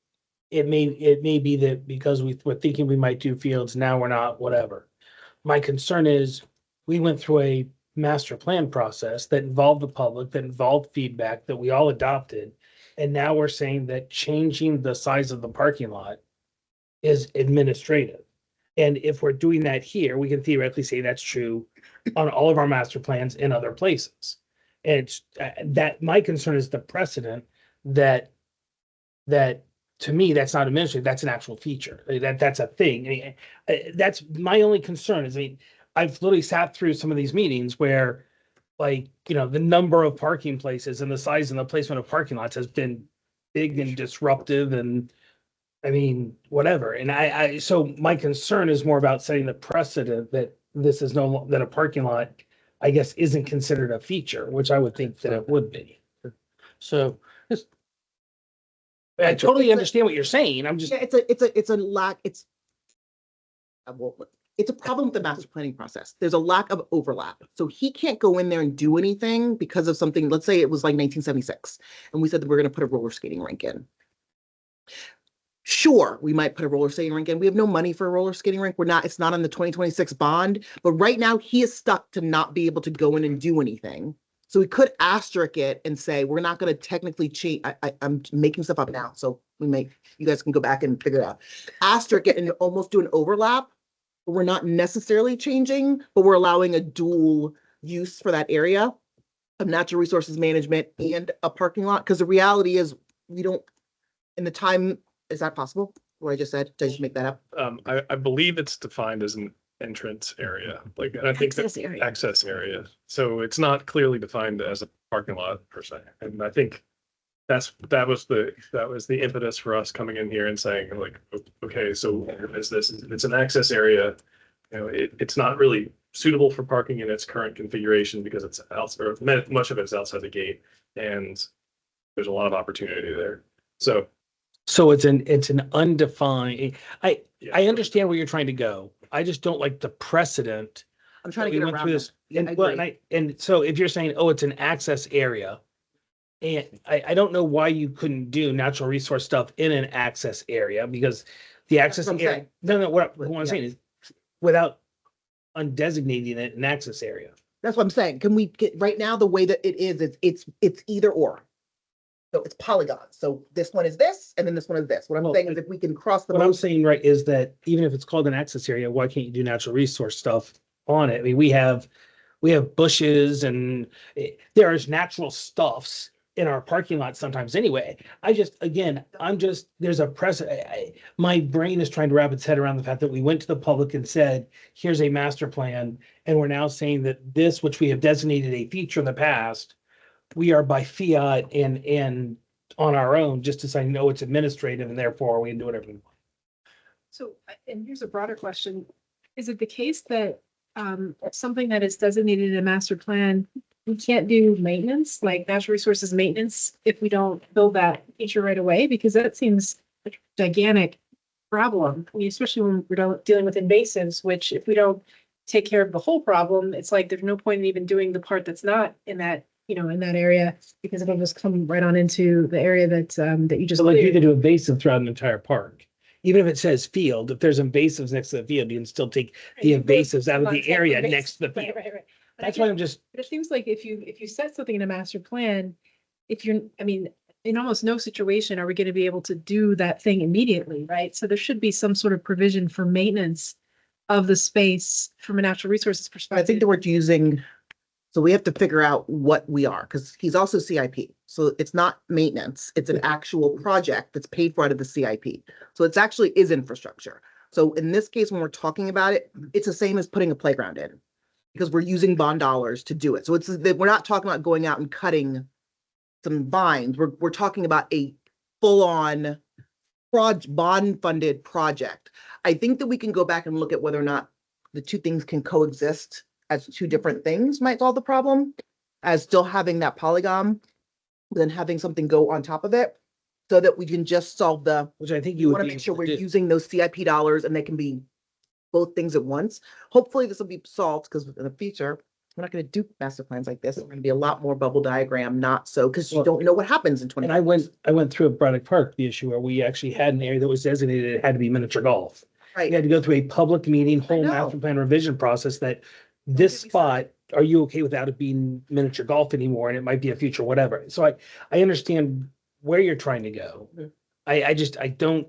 it may be that because we're thinking we might do fields, now we're not, whatever. My concern is we went through a master plan process that involved the public, that involved feedback that we all adopted. And now we're saying that changing the size of the parking lot is administrative. And if we're doing that here, we can theoretically say that's true on all of our master plans in other places. And it's that my concern is the precedent that to me, that's not administrative, that's an actual feature. That's a thing. I mean, that's my only concern is, I've literally sat through some of these meetings where the number of parking places and the size and the placement of parking lots has been big and disruptive and whatever. And so my concern is more about setting the precedent that this is that a parking lot, I guess, isn't considered a feature, which I would think that it would be. so I totally understand what you're saying. I'm just, Yeah, it's a lack, it's a problem with the master planning process. There's a lack of overlap. So he can't go in there and do anything because of something, let's say it was like 1976, and we said that we're going to put a roller skating rink in. Sure, we might put a roller skating rink in. We have no money for a roller skating rink. It's not on the 2026 bond, but right now he is stuck to not be able to go in and do anything. So we could asterisk it and say, we're not going to technically change. I'm making stuff up now. So you guys can go back and figure it out. Asterisk it and almost do an overlap. But we're not necessarily changing, but we're allowing a dual use for that area of natural resources management and a parking lot. Because the reality is in the time, is that possible? What I just said, did I just make that up? I believe it's defined as an entrance area, and I think Access area. access area. So it's not clearly defined as a parking lot per se. And I think that was the impetus for us coming in here and saying okay, so is this, it's an access area, it's not really suitable for parking in its current configuration because it's much of it's outside the gate and there's a lot of opportunity there. So it's an undefined, I understand where you're trying to go. I just don't like the precedent. I'm trying to We get went around through this. this. And so if you're saying, oh, it's an access area, and I don't know why you couldn't do natural resource stuff in an access area, because the access what I'm area, saying. no, what I'm Yeah. saying is without undesignating it an access area. That's what I'm saying. Can we get, right now, the way that it is, it's either or. So it's polygons. So this one is this, and then this one is this. What I'm Well, saying is if we can cross the. What I'm both- saying, right, is that even if it's called an access area, why can't you do natural resource stuff on it? I mean, we have bushes and there's natural stuffs in our parking lot sometimes anyway. There's a my brain is trying to wrap its head around the fact that we went to the public and said, here's a master plan. And we're now saying that this, which we have designated a feature in the past, we are by fiat and on our own just deciding, no, it's administrative and therefore we can do whatever we want. So, and here's a broader question. Is it the case that something that is designated in a master plan, we can't do maintenance, like natural resources maintenance, if we don't build that feature right away? Because that seems a gigantic problem. I mean, especially when we're dealing with invasives, which if we don't take care of the whole problem, it's like there's no point in even doing the part that's not in that, in that area, because it'll just come right on into the area that that you just So like you cleared. could do invasive throughout an entire park. Even if it says field, if there's invasives next to the field, you can still take the invasives out of the area next to the Right, field. right, right. But That's again, why I'm just, But it seems like if you set something in a master plan, in almost no situation are we going to be able to do that thing immediately, right? So there should be some sort of provision for maintenance of the space from a natural resources I perspective. think the word using, so we have to figure out what we are, because he's also CIP. So it's not maintenance, it's an actual project that's paid for out of the CIP. So it's actually is infrastructure. So in this case, when we're talking about it, it's the same as putting a playground in, because we're using bond dollars to do it. So we're not talking about going out and cutting some vines. We're talking about a full-on bond-funded project. I think that we can go back and look at whether or not the two things can coexist as two different things might solve the problem, as still having that polygon, then having something go on top of it, so that we can just solve which I think we you would want to be make sure able we're to do. using those CIP dollars and they can be both things at once. Hopefully this will be solved, because in the future, we're not going to do master plans like this. It's going to be a lot more bubble diagram, not so, because you Well, don't know what happens in 20. And I went through at Braddock Park, the issue where we actually had an area that was designated, it had to be miniature golf. We Right. had to go through a public meeting, whole know. master plan revision process that this get me spot, are you okay without it being miniature golf anymore? And it might be a future, whatever. So I understand where you're trying to go. Mhm. I don't,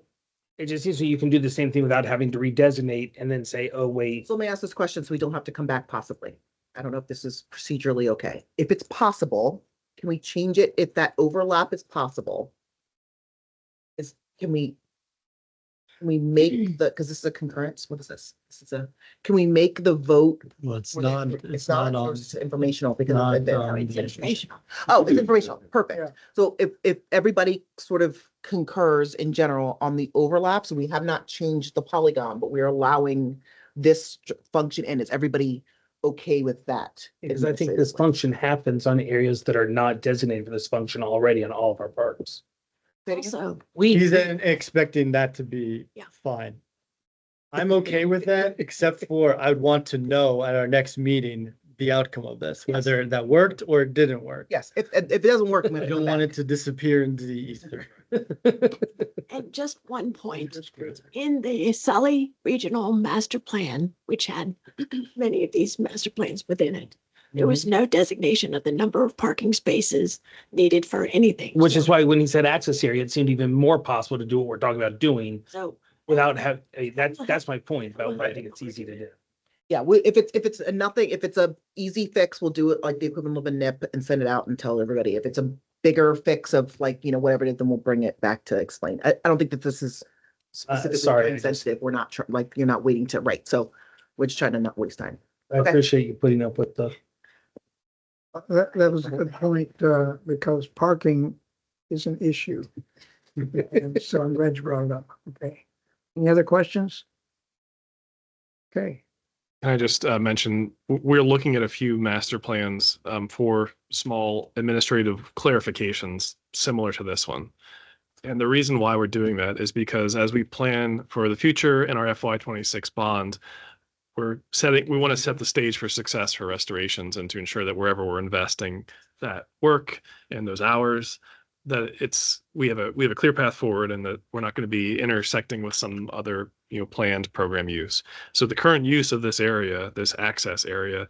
it just seems that you can do the same thing without having to redesignate and then say, oh, wait. So let me ask this question so we don't have to come back possibly. I don't know if this is procedurally okay. If it's possible, can we change it if that overlap is possible? Can we make because this is a concurrence, what is this? Can we make the vote? Well, it's for not, the- it's not or on. is it informational because not of the. on it's the- informational. Oh, it's informational, Yeah. perfect. So if everybody sort of concurs in general on the overlaps, we have not changed the polygon, but we're allowing this function in, is everybody okay with that? Because I think this function happens on areas that are not designated for this function already in all of our parks. Also, He's expecting that to be Yeah. fine. I'm okay with that, except for I'd want to know at our next meeting, the outcome of this, Yes. whether that worked or it didn't work. Yes, if it doesn't work. I'm I gonna don't come want back. it to disappear into the ether. and just one point, in the Sully Regional Master Plan, which had many of these master plans within it, there was no designation of the number of parking spaces needed for anything. Which is why when he said access area, it seemed even more possible to do what we're talking about doing So without that's my point about why I think it's easy to do. Yeah, if it's a nothing, if it's a easy fix, we'll do it like the equivalent of a nip and send it out and tell everybody. If it's a bigger fix of like, whatever it is, then we'll bring it back to explain. I don't think that this is specifically sorry, I time just- sensitive. We're not you're not waiting to, right? So we're just trying to not waste time. I Okay. appreciate you putting up with the, that was a good point, because parking is an issue. And so I'm glad you brought it up. Okay. Any other questions? Okay. Can I just mention, we're looking at a few master plans for small administrative clarifications similar to this one. And the reason why we're doing that is because as we plan for the future in our FY26 bond, we want to set the stage for success for restorations and to ensure that wherever we're investing that work and those hours, that we have a clear path forward and that we're not going to be intersecting with some other planned program use. So the current use of this area, this access area,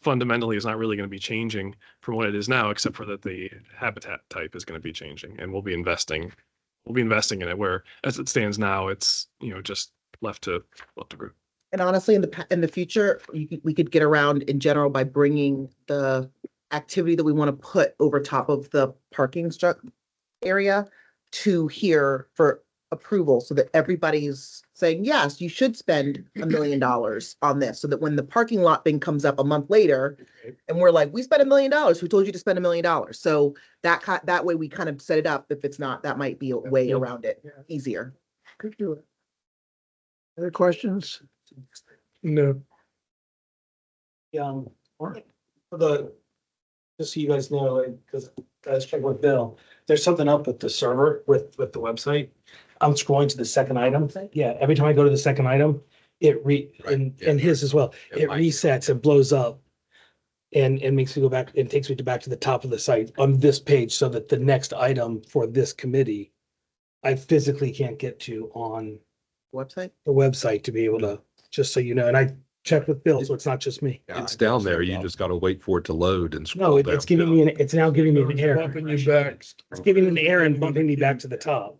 fundamentally is not really going to be changing from what it is now, except for that the habitat type is going to be changing, and we'll be investing in it, where as it stands now, it's, just left to grow. And honestly, in the future, we could get around in general by bringing the activity that we want to put over top of the parking area to here for approval, so that everybody's saying, yes, you should spend $1 million on this, so that when the parking lot thing comes up a month later, and we're like, we spent $1 million, who told you to spend $1 million? So that way we kind of set it up. If it's not, that might be a way around it, easier. Could do it. Other questions? No. For just so you guys know, because I was checking with Bill, there's something up with the server with the website. I'm scrolling to the second item. Yeah, every time I go to the second item, and his as well, it resets and blows up. And makes me go back, and takes me back to the top of the site on this page, so that the next item for this committee, I physically can't get to on Website? the website to be able to, just so you know, and I checked with Bill, so it's not just me. It's down there. You just gotta wait for it to load and No, scroll down. it's giving me, it's now giving me an error. Bumping you back. It's giving me an error and bumping me back to the top.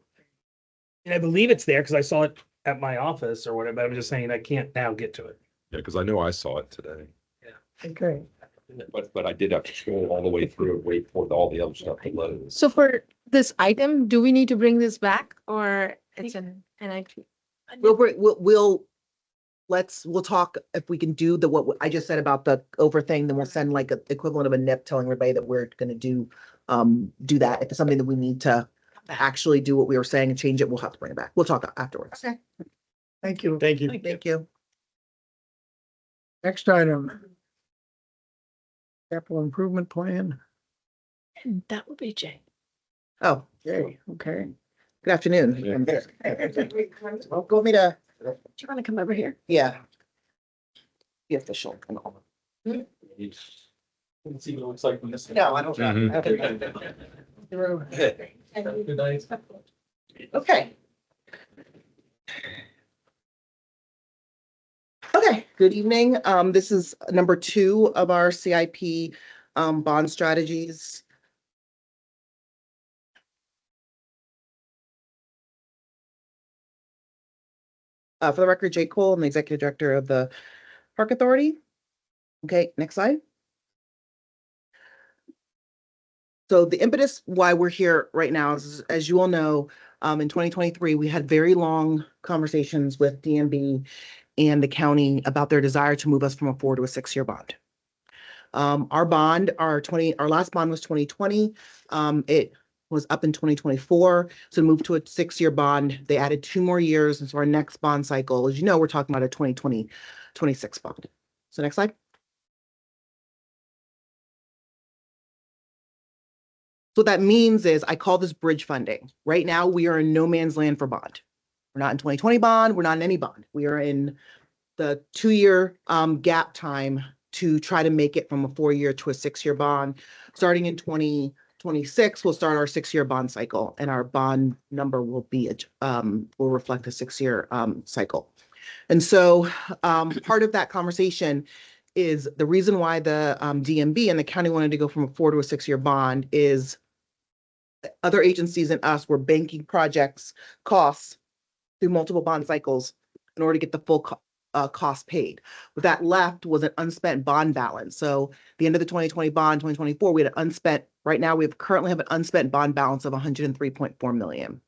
And I believe it's there because I saw it at my office or whatever, but I'm just saying I can't now get to it. Yeah, because I know I saw it today, Okay. but I did have to scroll all the way through and wait for all the other stuff to load. So for this item, do we need to bring this back, or it's an NIP? We'll talk if we can do what I just said about the over thing, then we'll send like a equivalent of a nip telling everybody that we're gonna do that. If it's something that we need to actually do what we were saying and change it, we'll have to bring it back. We'll talk afterwards. Okay. Thank you. Thank you. Thank you. Next item. Capital improvement plan. And that will be Jay. Oh, Okay, okay. good afternoon. Well, go with me to, Do you want to come over here? yeah. Be official and all. Let's see what it looks like from this. No, I don't. Mhm. Good night. Okay. Okay, good evening. This is number 2 of our CIP bond strategies. For the record, Jake Cole, I'm the Executive Director of the Park Authority. Okay, next slide. So the impetus why we're here right now is, as you all know, in 2023, we had very long conversations with DMB and the county about their desire to move us from a 4 to a 6-year bond. Our last bond was 2020. It was up in 2024. So moved to a 6-year bond. They added 2 more years. And so our next bond cycle, as you know, we're talking about a 2026 bond. So next slide. So what that means is I call this bridge funding. Right now, we are in no man's land for bond. We're not in 2020 bond. We're not in any bond. We are in the 2-year gap time to try to make it from a 4-year to a 6-year bond. Starting in 2026, we'll start our 6-year bond cycle, and our bond number will reflect a 6-year cycle. And so part of that conversation is the reason why the DMB and the county wanted to go from a 4 to a 6-year bond is other agencies and us were banking projects costs through multiple bond cycles in order to get the full cost paid. What that left was an unspent bond balance. So the end of the 2020 bond, 2024, we had an unspent, right now we currently have an unspent bond balance of 103.4 million.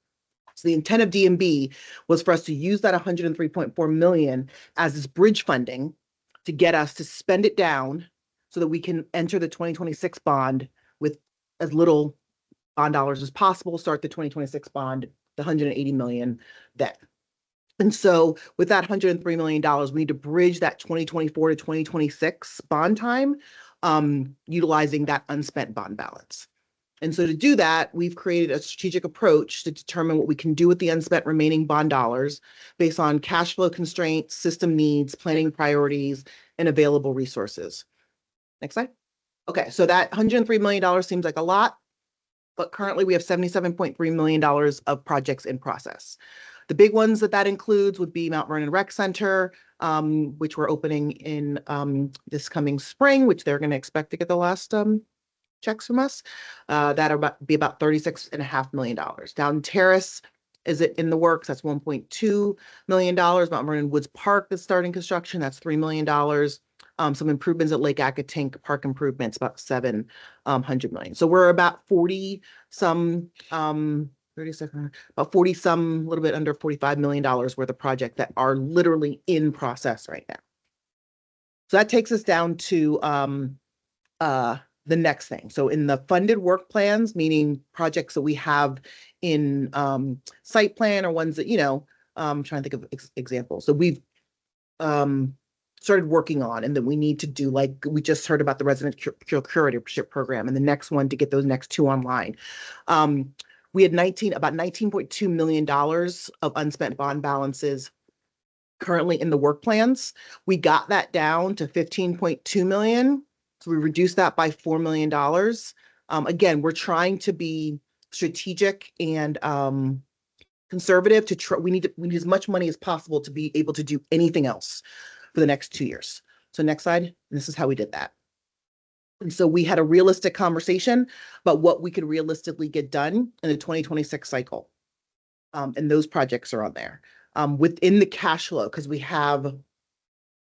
So the intent of DMB was for us to use that 103.4 million as this bridge funding to get us to spend it down so that we can enter the 2026 bond with as little bond dollars as possible, start the 2026 bond, the 180 million debt. And so with that $103 million, we need to bridge that 2024 to 2026 bond time, utilizing that unspent bond balance. And so to do that, we've created a strategic approach to determine what we can do with the unspent remaining bond dollars based on cash flow constraints, system needs, planning priorities, and available resources. Next slide. Okay, so that $103 million seems like a lot, but currently we have $77.3 million of projects in process. The big ones that includes would be Mount Vernon Rec Center, which we're opening in this coming spring, which they're going to expect to get the last checks from us. That'll be about $36.5 million. Down Terrace is it in the works? That's $1.2 million. Mount Vernon Woods Park that's starting construction. That's $3 million. Some improvements at Lake Accotink Park improvements, about $700 million. So we're about 40 some, 37, about 40 some, a little bit under $45 million worth of projects that are literally in process right now. So that takes us down to the next thing. So in the funded work plans, meaning projects that we have in site plan or ones that, I'm trying to think of examples. So we've started working on, and then we need to do, like we just heard about the resident curatorship program, and the next one to get those next two online. We had about $19.2 million of unspent bond balances currently in the work plans. We got that down to 15.2 million. So we reduced that by $4 million. Again, we're trying to be strategic and conservative we need as much money as possible to be able to do anything else for the next 2 years. So next slide, and this is how we did that. And so we had a realistic conversation about what we could realistically get done in the 2026 cycle. And those projects are on there. Within the cash flow, because we have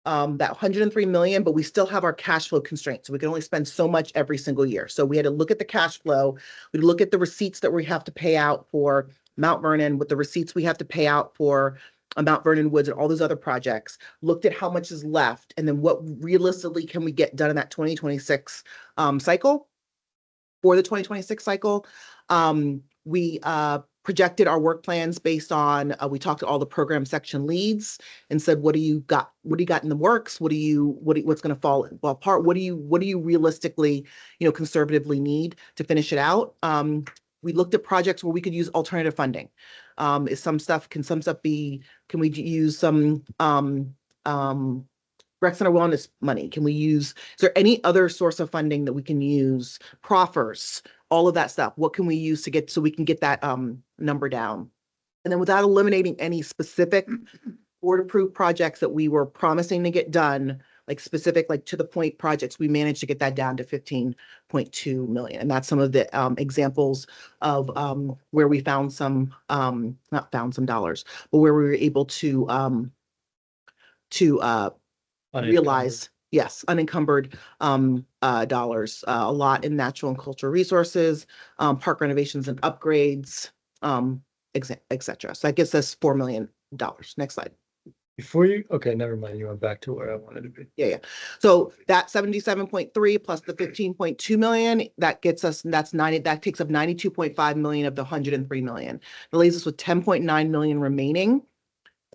that 103 million, but we still have our cash flow constraints. So we can only spend so much every single year. So we had to look at the cash flow. We look at the receipts that we have to pay out for Mount Vernon, with the receipts we have to pay out for Mount Vernon Woods and all those other projects, looked at how much is left, and then what realistically can we get done in that 2026 cycle. For the 2026 cycle, we projected our work plans based on, we talked to all the program section leads and said, what do you got in the works? What's going to fall apart? What do you realistically, conservatively need to finish it out? We looked at projects where we could use alternative funding. Can we use some rec center wellness money? Is there any other source of funding that we can use? Proffers, all of that stuff. What can we use so we can get that number down? And then without eliminating any specific board-approved projects that we were promising to get done, like specific, like to the point projects, we managed to get that down to 15.2 million. And that's some of the examples of where we found some, not found some dollars, but where we were able to realize, yes, unencumbered dollars, a lot in natural and cultural resources, park renovations and upgrades, et cetera. So that gets us $4 million. Next slide. Okay, never mind. You went back to where I wanted to be. Yeah. So that 77.3 plus the 15.2 million, that gets us, that takes up 92.5 million of the 103 million. It leaves us with 10.9 million remaining.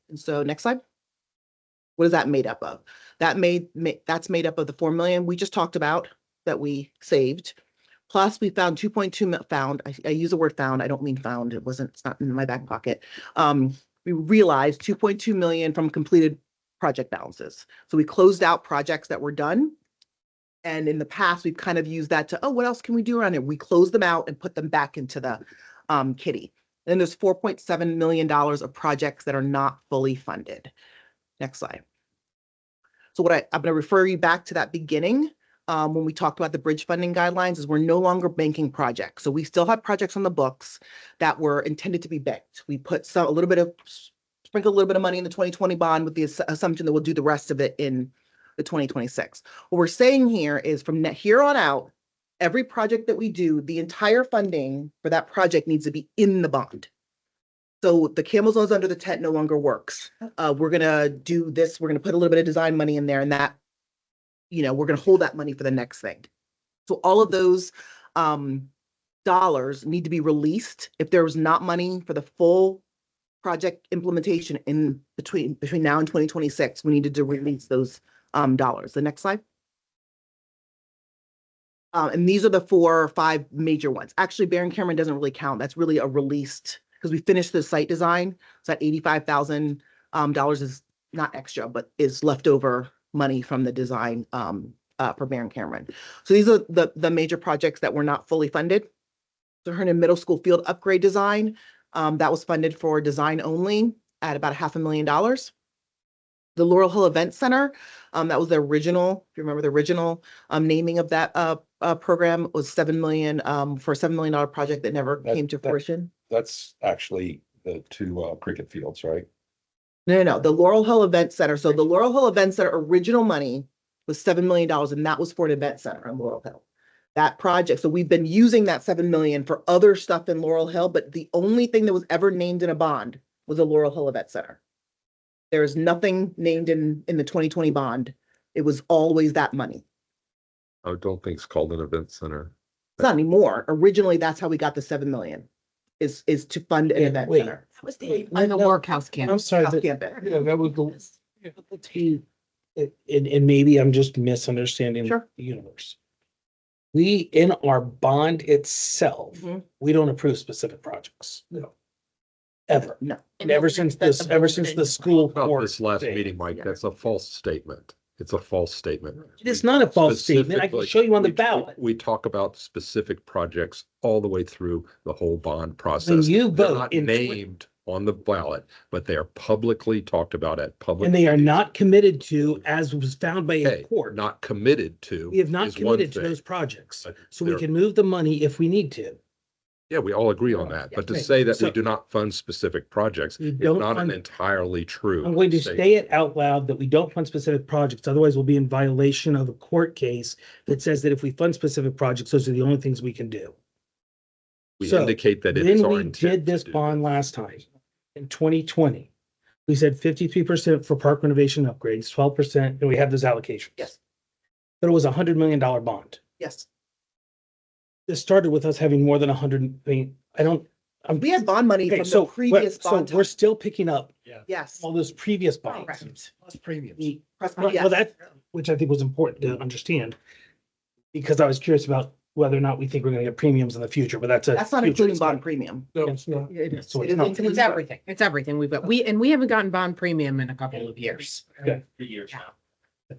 And so next slide. What is that made up of? That's made up of the 4 million we just talked about that we saved. Plus we found 2.2 I use the word found. I don't mean found. It's not in my back pocket. We realized 2.2 million from completed project balances. So we closed out projects that were done. And in the past, we've kind of used that to, what else can we do around it? We closed them out and put them back into the kitty. And then there's $4.7 million of projects that are not fully funded. Next slide. So I'm going to refer you back to that beginning when we talked about the bridge funding guidelines, is we're no longer banking projects. So we still have projects on the books that were intended to be banked. We put sprinkle a little bit of money in the 2020 bond with the assumption that we'll do the rest of it in the 2026. What we're saying here is from here on out, every project that we do, the entire funding for that project needs to be in the bond. So the Camel Zones under the tent no longer works. We're going to do this. We're going to put a little bit of design money in there, and that, we're going to hold that money for the next thing. So all of those dollars need to be released. If there was not money for the full project implementation in between now and 2026, we needed to release those dollars. The next slide. And these are the 4 or 5 major ones. Actually, Barron Cameron doesn't really count. That's really a released, because we finished the site design. So that $85,000 is not extra, but is leftover money from the design for Barron Cameron. So these are the major projects that were not fully funded. The Herndon Middle School field upgrade design. That was funded for design only at about $500,000. The Laurel Hill Event Center, that was the original, if you remember the original naming of that program was 7 million for a $7 million project that never came to fruition. That's actually the two cricket fields, right? No, the Laurel Hill Event Center. So the Laurel Hill Event Center original money was $7 million, and that was for an event center on Laurel Hill. That project, so we've been using that 7 million for other stuff in Laurel Hill, but the only thing that was ever named in a bond was the Laurel Hill Event Center. There is nothing named in the 2020 bond. It was always that money. I don't think it's called an event center. It's not anymore. Originally, that's how we got the 7 million, is to fund an event wait. center. That was the. On the workhouse I'm sorry, South that- Campus. yeah, that was and maybe I'm just misunderstanding Sure. the universe. We, in our bond itself, Mhm. we don't approve specific projects. No. Ever. No. And ever since the school About board. this last thing. meeting, Mike, that's a false statement. It's a false statement. It is not a false statement. I can Specifically, show you on the we- ballot. We talk about specific projects all the way through the whole bond When process. you They're vote not in, named on the ballot, but they are publicly talked about at public. and they are meetings. not committed to, as was found by a Okay, court. not committed to. We have not is one committed to thing. those projects. But So we they're- can move the money if we need to. Yeah, we all agree on that, but to Right. say that we So- do not fund specific projects We is don't not an fund- entirely true. I'm going to statement. say it out loud that we don't fund specific projects, otherwise we'll be in violation of a court case that says that if we fund specific projects, those are the only things we can do. We So, indicate that it is When our we intent. did this to do bond last time, in 2020, we said 53% for park renovation upgrades, 12%, and we had those allocations. Yes. But it was a $100 million bond. Yes. This started with us having more than 100, I mean, We had bond money okay, from so, the previous so bond. we're still picking up Yes. all those previous bonds. Correct. Plus premiums. Well, Yes. that, which I think was important to understand. Because I was curious about whether or not we think we're gonna get premiums in the future, but that's a. That's not future including bond discussion. premium. No, it's not. It is. So It it's is not. including It's bond. everything. It's everything. We've got, we haven't gotten bond premium in a couple of years. Okay. 3 years now.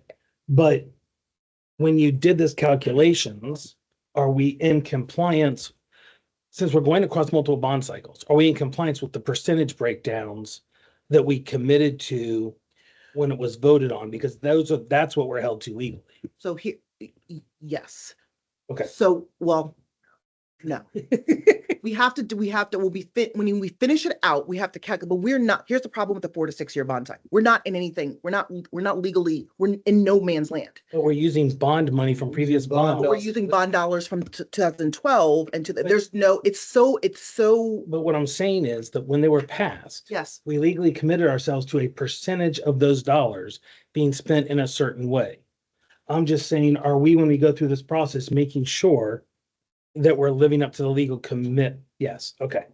But when you did this calculations, are we in compliance? Since we're going across multiple bond cycles, are we in compliance with the percentage breakdowns that we committed to when it was voted on? Because that's what we're held to legally. So here, yes. Okay. So, well, no. We have to, we'll be when we finish it out, we have to calculate, but we're not, here's the problem with the 4 to 6 year bond time. We're not in anything, we're not legally, we're in no man's land. But we're using bond money from previous bonds. We're using bond dollars from 2012 and there's no, it's so, But what I'm saying is that when they were passed, yes. we legally committed ourselves to a percentage of those dollars being spent in a certain way. I'm just saying, are we, when we go through this process, making sure that we're living up to the legal commit? Yes, okay.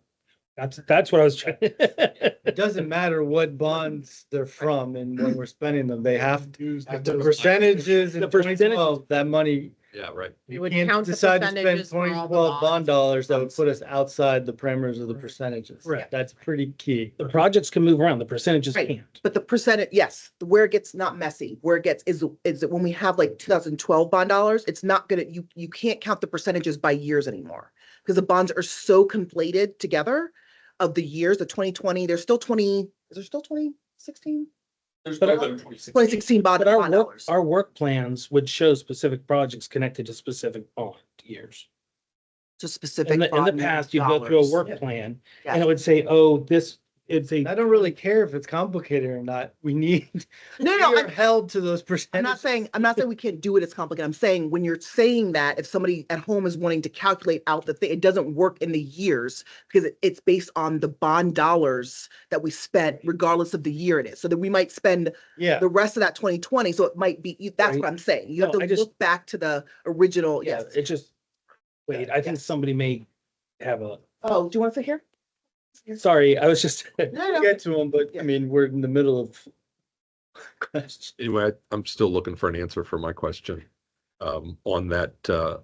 That's what I was trying. It doesn't matter what bonds they're from and when we're spending them, they have to, the percentages in The percentage- 2012, that money. Yeah, right. You would can't count the decide to spend percentages for all the 2012 bond bonds. dollars that would put us outside the parameters of the percentages. Right. That's pretty key. The projects can move around, the percentages Right. can't. But the percentage, yes, where it gets not messy, where it gets is that when we have like 2012 bond dollars, it's not gonna, you can't count the percentages by years anymore. Because the bonds are so conflated together of the years, the 2020, there's still 20, is there still 2016? There's But no I- better 2016. 2016 bond But bond dollars. our work plans would show specific projects connected to specific bond years. To specific. In the bond past, you go through a dollars. work plan Yeah. and it would say, oh, it's a. I don't really care if it's complicated or not. We need, No, we no, are held to those percentages. I'm not saying we can't do it as complicated. I'm saying when you're saying that, if somebody at home is wanting to calculate out the thing, it doesn't work in the years because it's based on the bond dollars that we spent regardless of the year it is. So that we might spend Yeah. the rest of that 2020. So it might be, that's Right. what I'm saying. You have No, to I just- look back to the original. Yeah, Yes. it just, wait, I think Yes. somebody may have a, Oh, do you want to sit here? sorry, I was just. No, We'll no. get to them, but Yeah. I mean, we're in the middle of questions. Anyway, I'm still looking for an answer for my question on that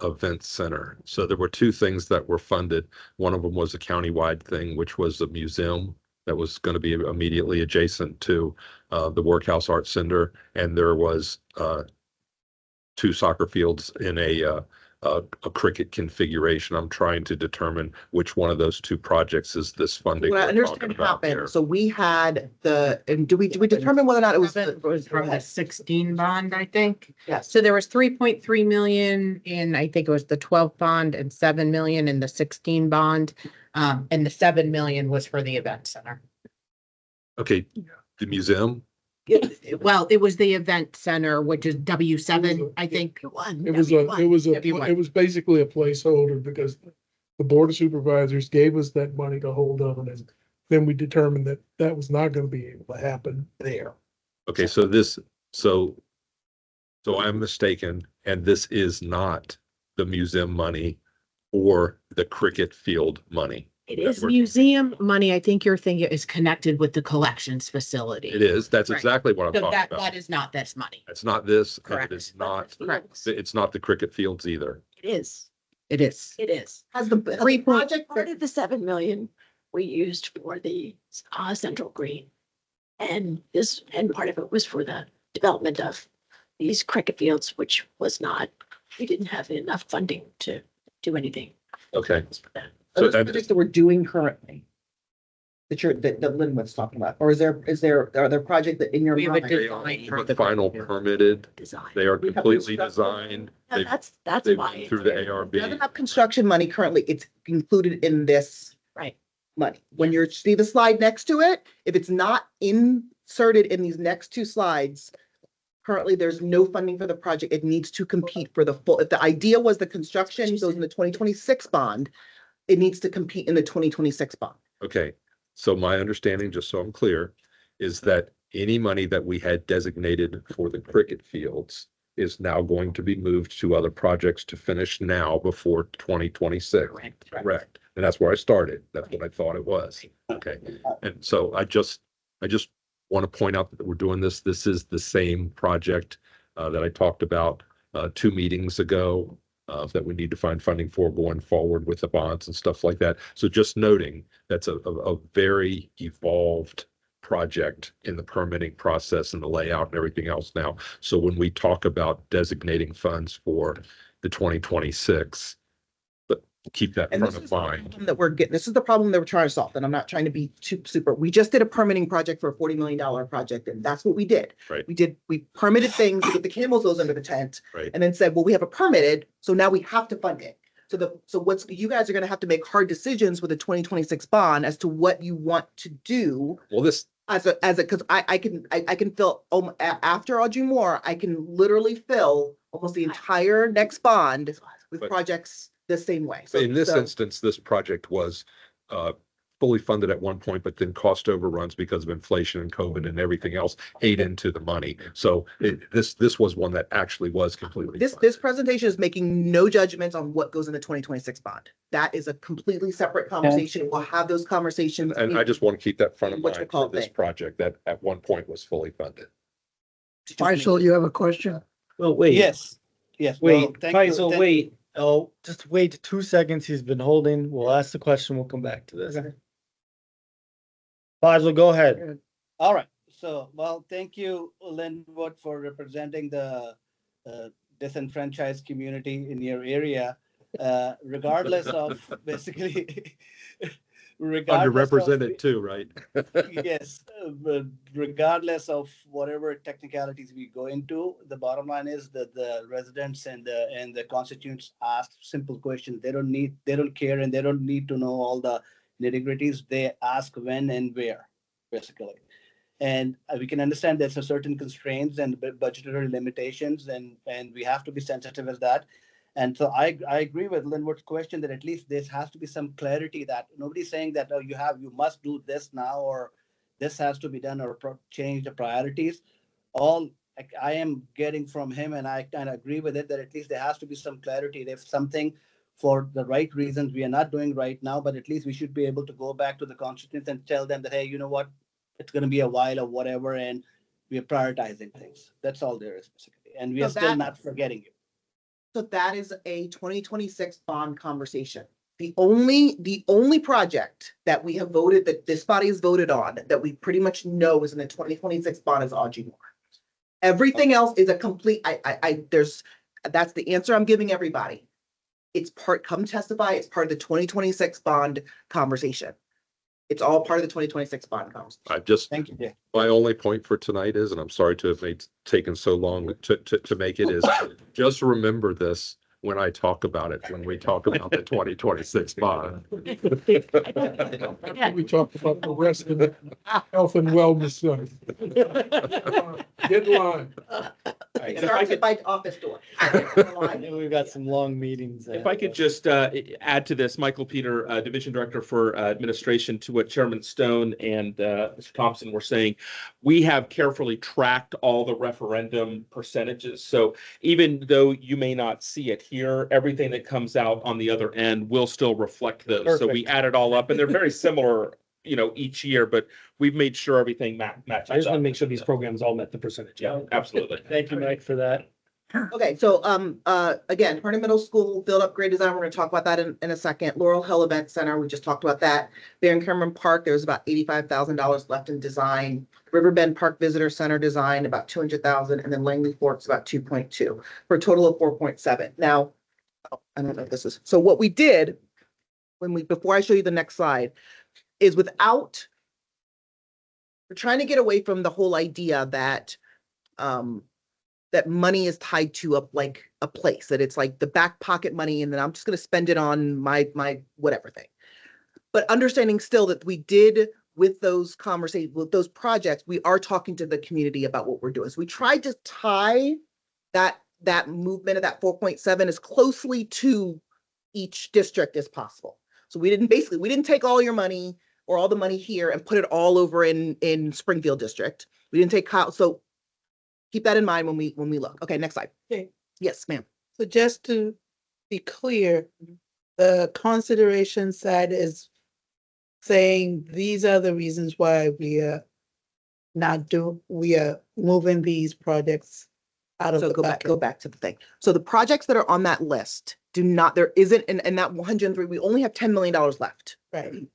event center. So there were two things that were funded. One of them was a countywide thing, which was a museum that was going to be immediately adjacent to the Workhouse Arts Center. And there was 2 soccer fields in a a Cricut configuration. I'm trying to determine which one of those two projects is this funding What I we're talking understand about here. happened, so we had and do we determine whether or not it was? Was from the 16 bond, I think. Yes. So there was 3.3 million in, I think it was the 12 bond and 7 million in the 16 bond. And the 7 million was for the event center. Okay, the museum? Well, it was the event center, which is W7, I think. It was basically a placeholder because the Board of Supervisors gave us that money to hold on, and then we determined that that was not gonna be able to happen there. Okay, so I'm mistaken, and this is not the museum money or the Cricket Field money. It is museum money. I think you're thinking is connected with the collections facility. It is. That's Right. exactly what I'm So talking that about. is not this money. It's not this, and Correct. it is not, Correct. it's not the Cricket Fields either. It is. It is. It is. Has the Project part of the 7 million we used for the Central Green. And part of it was for the development of these cricket fields, which was not, we didn't have enough funding to do anything. Okay. Are those projects that we're doing currently? That Lynn was talking about, or are there projects that in your We have a mind? They are final permitted. Design. They are We have completely construction. designed. Yeah, They've- that's they've why. been it's through the there. It doesn't ARB. have construction money currently, it's included in this Right. money. When you see the slide next to it, if it's not inserted in these next two slides, currently there's no funding for the project. It needs to compete for the full. If the idea was the construction goes in the 2026 bond, it needs to compete in the 2026 bond. Okay, so my understanding, just so I'm clear, is that any money that we had designated for the cricket fields is now going to be moved to other projects to finish now before 2026. Correct. Correct. And that's where I started. That's what I thought it was. Okay. And so I just want to point out that we're doing this. This is the same project that I talked about 2 meetings ago that we need to find funding for going forward with the bonds and stuff like that. So just noting that's a very evolved project in the permitting process and the layout and everything else now. So when we talk about designating funds for the 2026, but keep that And front this of is the mind. problem that we're getting, this is the problem that we're trying to solve, and I'm not trying to be too super. We just did a permitting project for a $40 million project, and that's what we did. Right. We permitted things to get the camels those under the tent, Right. and then said, well, we have a permitted, so now we have to fund it. So you guys are gonna have to make hard decisions with the 2026 bond as to what you want to do Well, this, because I can fill, after Audrey Moore, I can literally fill almost the entire next bond with But- projects the same way. So in this so- instance, this project was fully funded at one point, but then cost overruns because of inflation and COVID and everything else ate into the money. So this was one that actually was completely. This funded. presentation is making no judgments on what goes in the 2026 bond. That is a completely separate conversation. We'll have those conversations. And I just want to keep that front of What you mind call for this thing. project that at one point was fully funded. Faisal, you have a question? Well, wait. Yes, yes. Wait, well, thank you, Faisal, thank- wait. Oh, just wait 2 seconds. He's been holding. We'll ask the question. We'll come back to this. Faisal, go ahead. All right, so, well, thank you, Linwood, for representing the disenfranchised community in your area. Regardless of basically, regardless of- Underrepresented too, right? Yes, but regardless of whatever technicalities we go into, the bottom line is that the residents and the constituents ask simple questions. They don't care, and they don't need to know all the nitty-gritties. They ask when and where, basically. And we can understand there's a certain constraints and budgetary limitations, and we have to be sensitive as that. And so I agree with Linwood's question that at least there has to be some clarity that nobody's saying that, oh, you must do this now, or this has to be done, or change the priorities. All I am getting from him, and I kind of agree with it, that at least there has to be some clarity. If something for the right reasons we are not doing right now, but at least we should be able to go back to the constituents and tell them that, hey, you know what, it's going to be a while or whatever, and we are prioritizing things. That's all there is, basically. And we So are still that- not forgetting you. So that is a 2026 bond conversation. The only project that we have voted, that this body has voted on, that we pretty much know is in the 2026 bond is Audrey Moore. Everything else is a complete, that's the answer I'm giving everybody. It's come testify, it's part of the 2026 bond conversation. It's all part of the 2026 bond conversation. I've just, Thank you, Jay. my only point for tonight is, and I'm sorry to have taken so long to make it, is just remember this when I talk about it, when we talk about the 2026 bond. We talked about the rest of the health and wellness stuff. Get in line. It starts at my office door. We've got some long meetings. If I could just add to this, Michael Peter, Division Director for Administration, to what Chairman Stone and Mr. Thompson were saying, we have carefully tracked all the referendum percentages. So even though you may not see it here, everything that comes out on the other end will still reflect those. So we add it all up, and they're very similar, each year, but we've made sure everything matches. I just want up. to make sure these programs all met the percentage. Yeah, absolutely. Thank you, Mike, for that. Okay, so, again, Herndon Middle School field upgrade design, we're gonna talk about that in a second. Laurel Hill Event Center, we just talked about that. Baron Cameron Park, there was about $85,000 left in design. Riverbend Park Visitor Center design, about 200,000, and then Langley Forks, about 2.2, for a total of 4.7. Now, I don't know if this is, so what we did, before I show you the next slide, is we're trying to get away from the whole idea that, that money is tied to a place, that it's like the back pocket money, and then I'm just gonna spend it on my whatever thing. But understanding still that we did, with those conversations, with those projects, we are talking to the community about what we're doing. So we tried to tie that movement of that 4.7 as closely to each district as possible. So we didn't take all your money or all the money here and put it all over in Springfield district. We didn't take so keep that in mind when we look. Okay, next slide. Okay. Yes, ma'am. So just to be clear, the consideration side is saying these are the reasons why we are moving these projects out of So the go bucket. back to the thing. So the projects that are on that list there isn't, in that 103, we only have $10 million left. Right.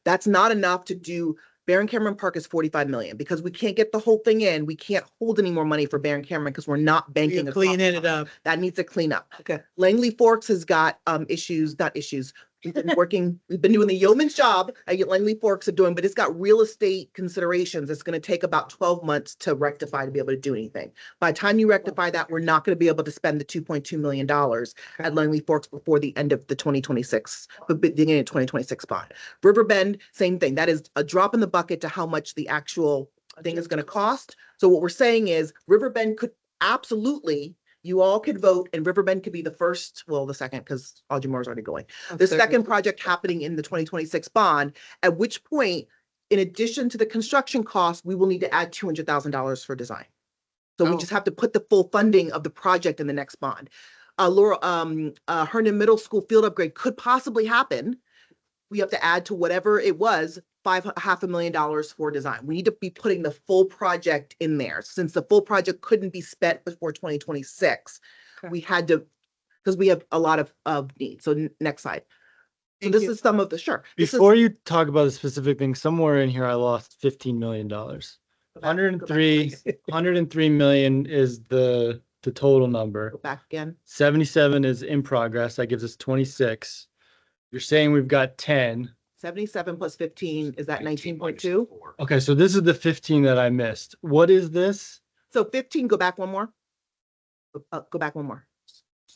That's not enough to do. Baron Cameron Park is 45 million, because we can't get the whole thing in. We can't hold any more money for Baron Cameron because we're not banking. You're cleaning it up. That needs to clean up. Okay. Langley Forks has got not issues. We've been doing the yeoman's job at Langley Forks of doing, but it's got real estate considerations. It's going to take about 12 months to rectify, to be able to do anything. By the time you rectify that, we're not going to be able to spend the $2.2 million at Langley Forks before the end of the 2026, beginning of 2026 bond. Riverbend, same thing. That is a drop in the bucket to how much the actual thing is going to cost. So what we're saying is Riverbend could absolutely, you all could vote, and Riverbend could be the first, well, the second, because Audrey Moore's already going. The second project happening in the 2026 bond, at which point, in addition to the construction costs, we will need to add $200,000 for design. So we just have to put the full funding of the project in the next bond. Herndon Middle School field upgrade could possibly happen. We have to add to whatever it was, $500,000 for design. We need to be putting the full project in there. Since the full project couldn't be spent before 2026, we had to, because we have a lot of needs. So next slide. So this is some of the, sure. Before you talk about a specific thing, somewhere in here, I lost $15 million. 103 million is the total number. Go back again. 77 is in progress. That gives us 26. You're saying we've got 10. 77 plus 15, is that 19.2? Okay, so this is the 15 that I missed. What is this? So 15, go back one more. Go back one more.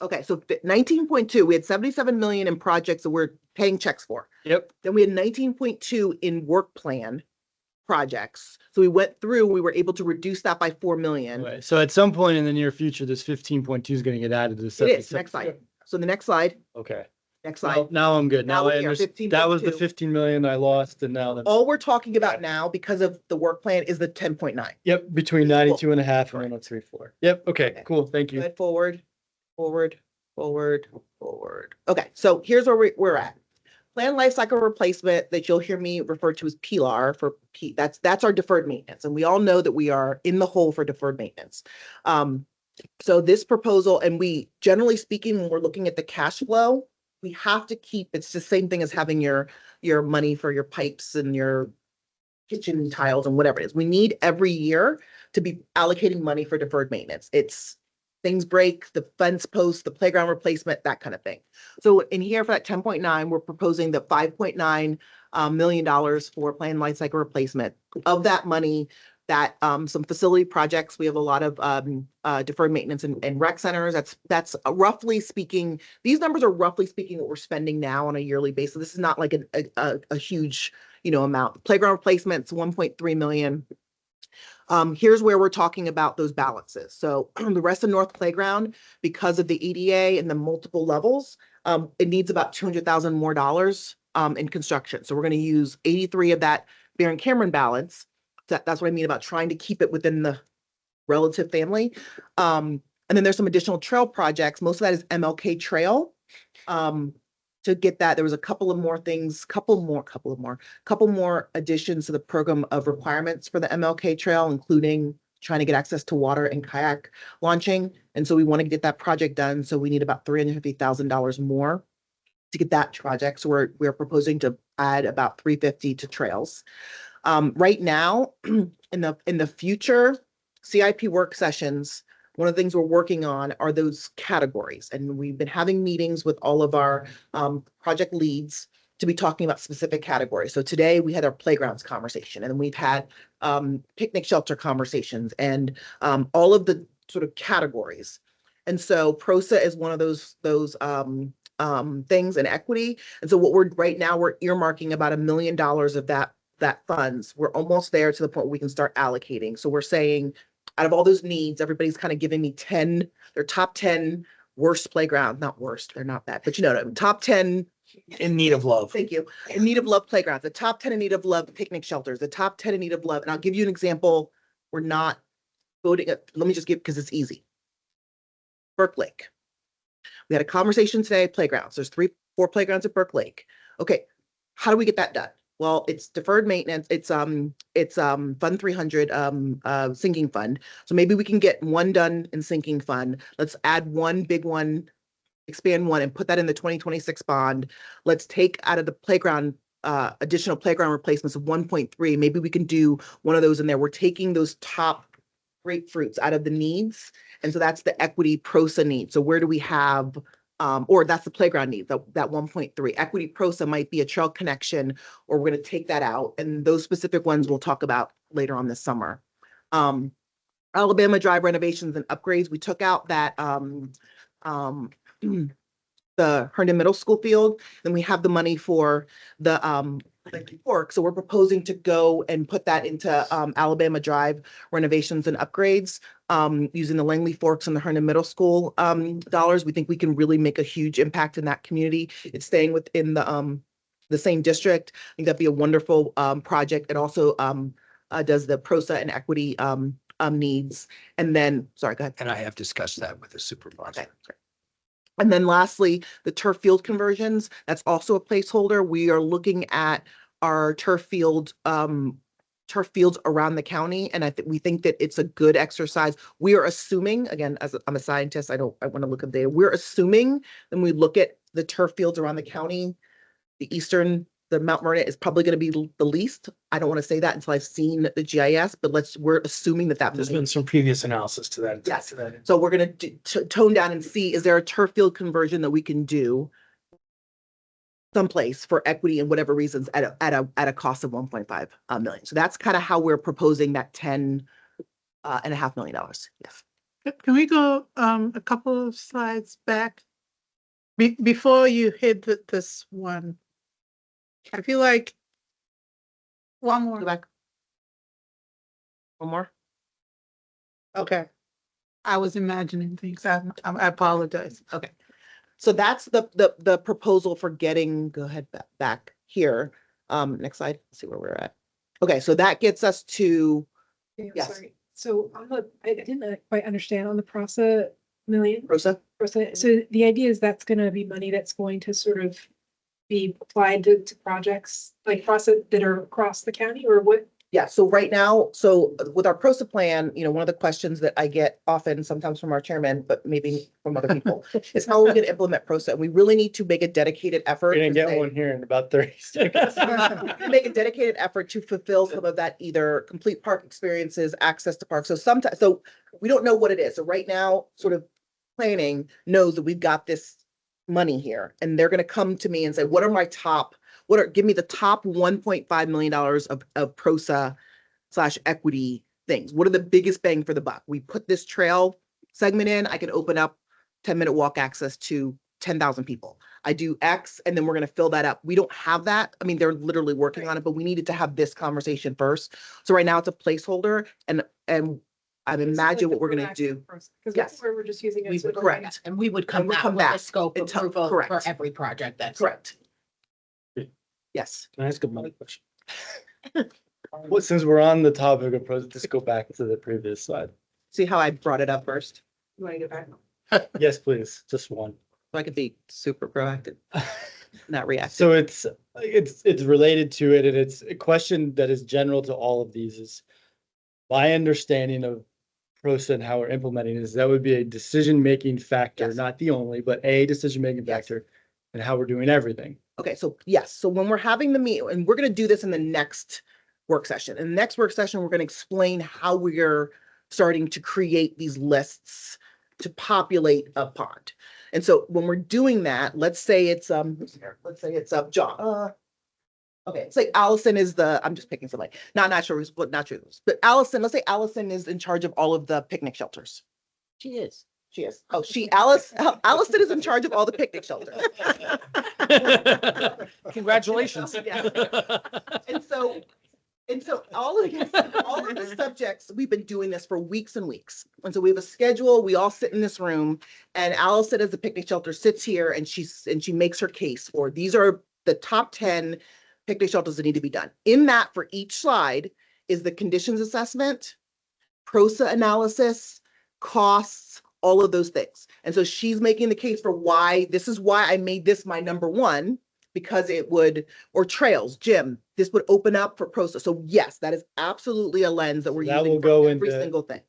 Okay, so 19.2, we had 77 million in projects that we're paying checks for. Yep. Then we had 19.2 in work plan projects. So we went through, we were able to reduce that by 4 million. Right. So at some point in the near future, this 15.2 is going to get added to the It 77. is, next slide. So the next slide, Okay. next slide. Now I'm good. Now Now I we are understand. That was the 15.2. 15 million I lost, and now All we're talking about now, because of the work plan, is the 10.9. Yep, between 92 and a half and 103.4. Yep, okay, cool, thank you. Good, forward. Okay, so here's where we're at. Plan lifecycle replacement, that you'll hear me refer to as PLAR for that's our deferred maintenance. And we all know that we are in the hole for deferred maintenance. So this proposal, and we, generally speaking, when we're looking at the cash flow, we have to keep, it's the same thing as having your money for your pipes and your kitchen tiles and whatever it is. We need every year to be allocating money for deferred maintenance. It's things break, the fence post, the playground replacement, that kind of thing. So in here for that 10.9, we're proposing the $5.9 million for planned life cycle replacement. Of that money, that some facility projects, we have a lot of deferred maintenance and rec centers. That's roughly speaking, these numbers are roughly speaking what we're spending now on a yearly basis. This is not like a huge, amount. Playground replacements, 1.3 million. Here's where we're talking about those balances. So the rest of North Playground, because of the EDA and the multiple levels, it needs about $200,000 more in construction. So we're going to use 83 of that Baron Cameron balance. That's what I mean about trying to keep it within the relative family. And then there's some additional trail projects. Most of that is MLK Trail. To get that, there was a couple more additions to the program of requirements for the MLK Trail, including trying to get access to water and kayak launching. And so we want to get that project done. So we need about $350,000 more to get that project. So we're proposing to add about $350,000 to trails. Right now, in the future CIP work sessions, one of the things we're working on are those categories. And we've been having meetings with all of our project leads to be talking about specific categories. So today we had our playgrounds conversation, and we've had picnic shelter conversations, and all of the sort of categories. And so PROSA is one of those things, and equity. And so what we're earmarking about $1 million of that funds. We're almost there to the point where we can start allocating. So we're saying, out of all those needs, everybody's kind of giving me their top 10 worst playground, not worst, they're not bad, but top 10 In need of love. Thank you. In need of love playgrounds, the top 10 in need of love picnic shelters, the top 10 in need of love. And I'll give you an example. We're not voting. Let me just give, because it's easy. Burke Lake. We had a conversation today, playgrounds. There's 4 playgrounds at Burke Lake. Okay. How do we get that done? Well, it's deferred maintenance. It's Fund 300 sinking fund. So maybe we can get one done in sinking fund. Let's add one big one, expand one, and put that in the 2026 bond. Let's take out of the playground additional playground replacements of 1.3. Maybe we can do one of those in there. We're taking those top grapefruits out of the needs, and so that's the equity PROSA need. So where do we have? Or that's the playground need, that 1.3. Equity PROSA might be a trail connection, or we're going to take that out. And those specific ones we'll talk about later on this summer. Alabama Drive renovations and upgrades. We took out that the Herndon Middle School field. Then we have the money for the Fork. So we're proposing to go and put that into Alabama Drive renovations and upgrades. Using the Langley Forks and the Herndon Middle School dollars. We think we can really make a huge impact in that community. It's staying within the same district. I think that'd be a wonderful project. It also does the PROSA and equity needs. And then, sorry, go ahead. And I have discussed that with the supervisor. Okay. And then lastly, the turf field conversions. That's also a placeholder. We are looking at our turf fields around the county. And we think that it's a good exercise. We are assuming, again, as I'm a scientist, I want to look at data. We're assuming when we look at the turf fields around the county, the Mount Vernon is probably going to be the least. I don't want to say that until I've seen the GIS, but we're assuming that There's been some previous analysis to that. Yes. So we're going to tone down and see, is there a turf field conversion that we can do someplace for equity and whatever reasons at a cost of 1.5 million. So that's kind of how we're proposing that $10.5 million. Yes. Can we go a couple of slides back? Before you hit this one, I feel like one more. Go back. One more. Okay. I was imagining things. I apologize. Okay. So that's the proposal for getting, go ahead back here. Next slide, let's see where we're at. Okay, so that gets us to, yes. Sorry. So I didn't quite understand on the PROSA million. PROSA. So the idea is that's going to be money that's going to sort of be applied to projects like PROSA that are across the county, or what? Yeah, so right now, with our PROSA plan, one of the questions that I get often, sometimes from our chairman, but maybe from other people, is how are we going to implement PROSA? And we really need to make a dedicated effort. You're gonna get one here in about 30 seconds. Make a dedicated effort to fulfill some of that, either complete park experiences, access to parks. So we don't know what it is. So right now, sort of planning knows that we've got this money here, and they're gonna come to me and say, what are my top, give me the top $1.5 million of PROSA / equity things. What are the biggest bang for the buck? We put this trail segment in, I can open up 10-minute walk access to 10,000 people. I do X, and then we're gonna fill that up. We don't have that. I mean, they're literally working on it, but we needed to have this conversation first. So right now it's a placeholder, and I'd imagine what we're gonna do. Because Yes. before we're just using it. We as a would, program. correct. And we would And come we'll back come with a back scope and tell- approval correct. for every project that's. Correct. Yes. Can I ask a money question? Well, since we're on the topic of pros, just go back to the previous slide. See how I brought it up first? You want to get back? Yes, please, just one. So I could be super proactive, not reactive. So it's related to it, and it's a question that is general to all of these is my understanding of PROSA and how we're implementing is that would be a decision-making factor, Yes. not the only, but a decision-making Yes. factor and how we're doing everything. Okay, so yes, so when we're having the meet, and we're gonna do this in the next work session. In the next work session, we're gonna explain how we're starting to create these lists to populate a pond. And so when we're doing that, let's say it's John. Okay, it's like Allison is I'm just picking somebody, not sure, but not true. But Allison, let's say Allison is in charge of all of the picnic shelters. She is. She is. Oh, Allison is in charge of all the picnic shelters. Congratulations. Yeah. And so all of the subjects, we've been doing this for weeks and weeks. And so we have a schedule, we all sit in this room, and Allison as the picnic shelter sits here and she makes her case for, these are the top 10 picnic shelters that need to be done. In that, for each slide is the conditions assessment, PROSA analysis, costs, all of those things. And so she's making the case for this is why I made this my number one, because it would, or trails, Jim, this would open up for PROSA. So yes, that is absolutely a lens that we're That will using go for every into- single thing.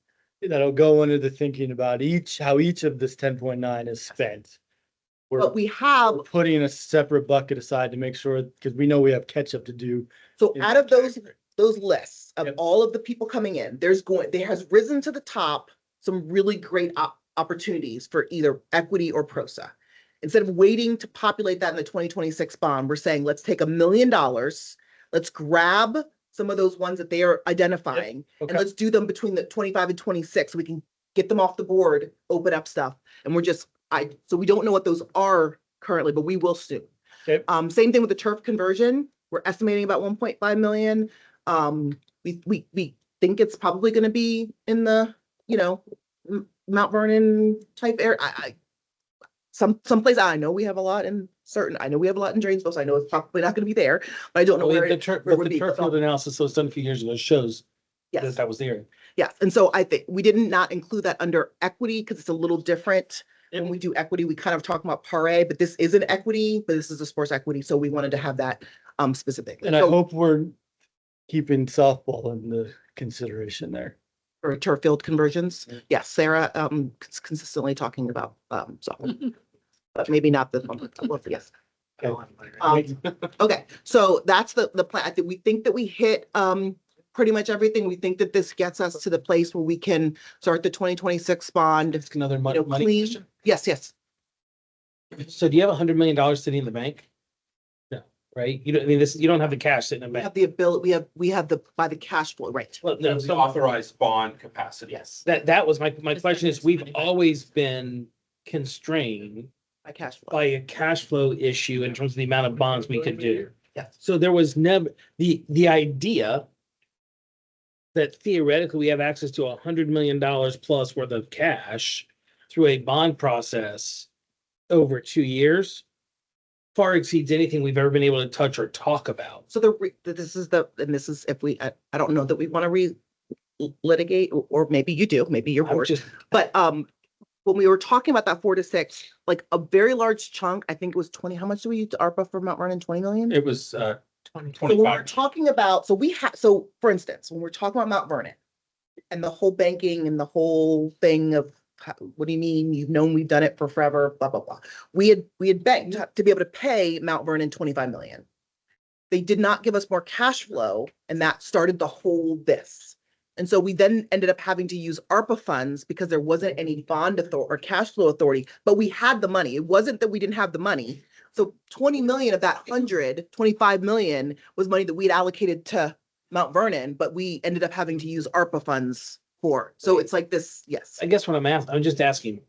That'll go into the thinking about how each of this 10.9 is spent. We're But we have, putting a separate bucket aside to make sure, because we know we have catch up to do. so in- out of those lists of Yep. all of the people coming in, there has risen to the top some really great opportunities for either equity or PROSA. Instead of waiting to populate that in the 2026 bond, we're saying, let's take $1 million. Let's grab some of those ones that they are identifying and Okay. let's do them between the 25 and 26. So we can get them off the board, open up stuff. And so we don't know what those are currently, but we will soon. Okay. Same thing with the turf conversion. We're estimating about 1.5 million. We think it's probably going to be in the, Mount Vernon type area. Someplace I know we have a lot in Drainsville, so I know it's probably not gonna be there, but I don't know where. The it- turf, where it but would the be. turf So- field analysis that was done a few years ago shows Yes, that was the area. yes, and so I think we did not include that under equity because it's a little different. When we do equity, we kind of talk about par, but this isn't equity, but this is a sports equity, so we wanted to have that specifically. And I So hope we're keeping softball in the consideration there. for turf field conversions, yes, Sarah consistently talking about softball, but maybe not this one. Well, yes. Okay, so that's the plan. I think we think that we hit pretty much everything. We think that this gets us to the place where we can start the 2026 bond. Ask another You money, know, money clean. question. Yes. So do you have $100 million sitting in the bank? No, right? You don't, I mean, you don't have the cash sitting in the We have bank. the ability, we have by the cash flow, right? Well, no, The authorized bond capacity. Yes, that was my question is we've always been constrained by cash flow. by a cash flow issue in terms of the amount of bonds we could do. Yes. So there was never, the idea that theoretically we have access to $100 million plus worth of cash through a bond process over 2 years far exceeds anything we've ever been able to touch or talk about. So this is if we, I don't know that we want to litigate, or maybe you do, maybe you're I bored. was just, But when we were talking about that 4 to 6, like a very large chunk, I think it was 20, how much do we use to ARPA for Mount Vernon? 20 million? It was So when we're 25. talking about, so for instance, when we're talking about Mount Vernon and the whole banking and the whole thing of, what do you mean? You've known we've done it for forever, blah, blah, blah. We had banked to be able to pay Mount Vernon 25 million. They did not give us more cash flow, and that started the whole this. And so we then ended up having to use ARPA funds because there wasn't any bond authority or cash flow authority, but we had the money. It wasn't that we didn't have the money. So 20 million of that 125 million was money that we'd allocated to Mount Vernon, but we ended up having to use ARPA funds for. So it's like this, yes. I guess what I'm just asking.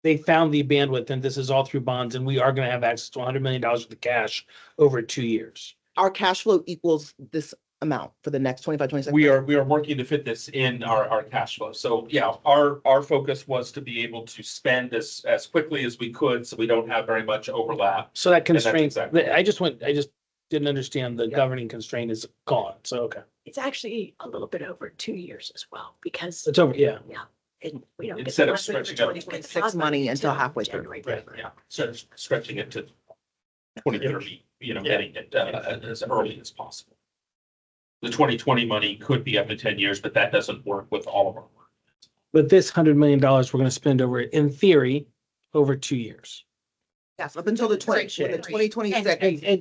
They found the bandwidth and this is all through bonds and we are gonna have access to $100 million worth of cash over 2 years. Our cash flow equals this amount for the next 25, 26. We are working to fit this in our cash flow. So yeah, our focus was to be able to spend as quickly as we could, so we don't have very much overlap. So that that's constraint, exactly I just didn't understand the governing constraint is gone. So, okay. It's actually a little bit over 2 years as well, because. It's over, yeah. Yeah. And we don't. get Instead the of money for stretching out 26 money until halfway through. January, Right, February. yeah, so stretching it to 2030, getting it as early as possible. The 2020 money could be up to 10 years, but that doesn't work with all of our work. But this $100 million we're gonna spend over, in theory, over 2 years. Yes, up until the 2026.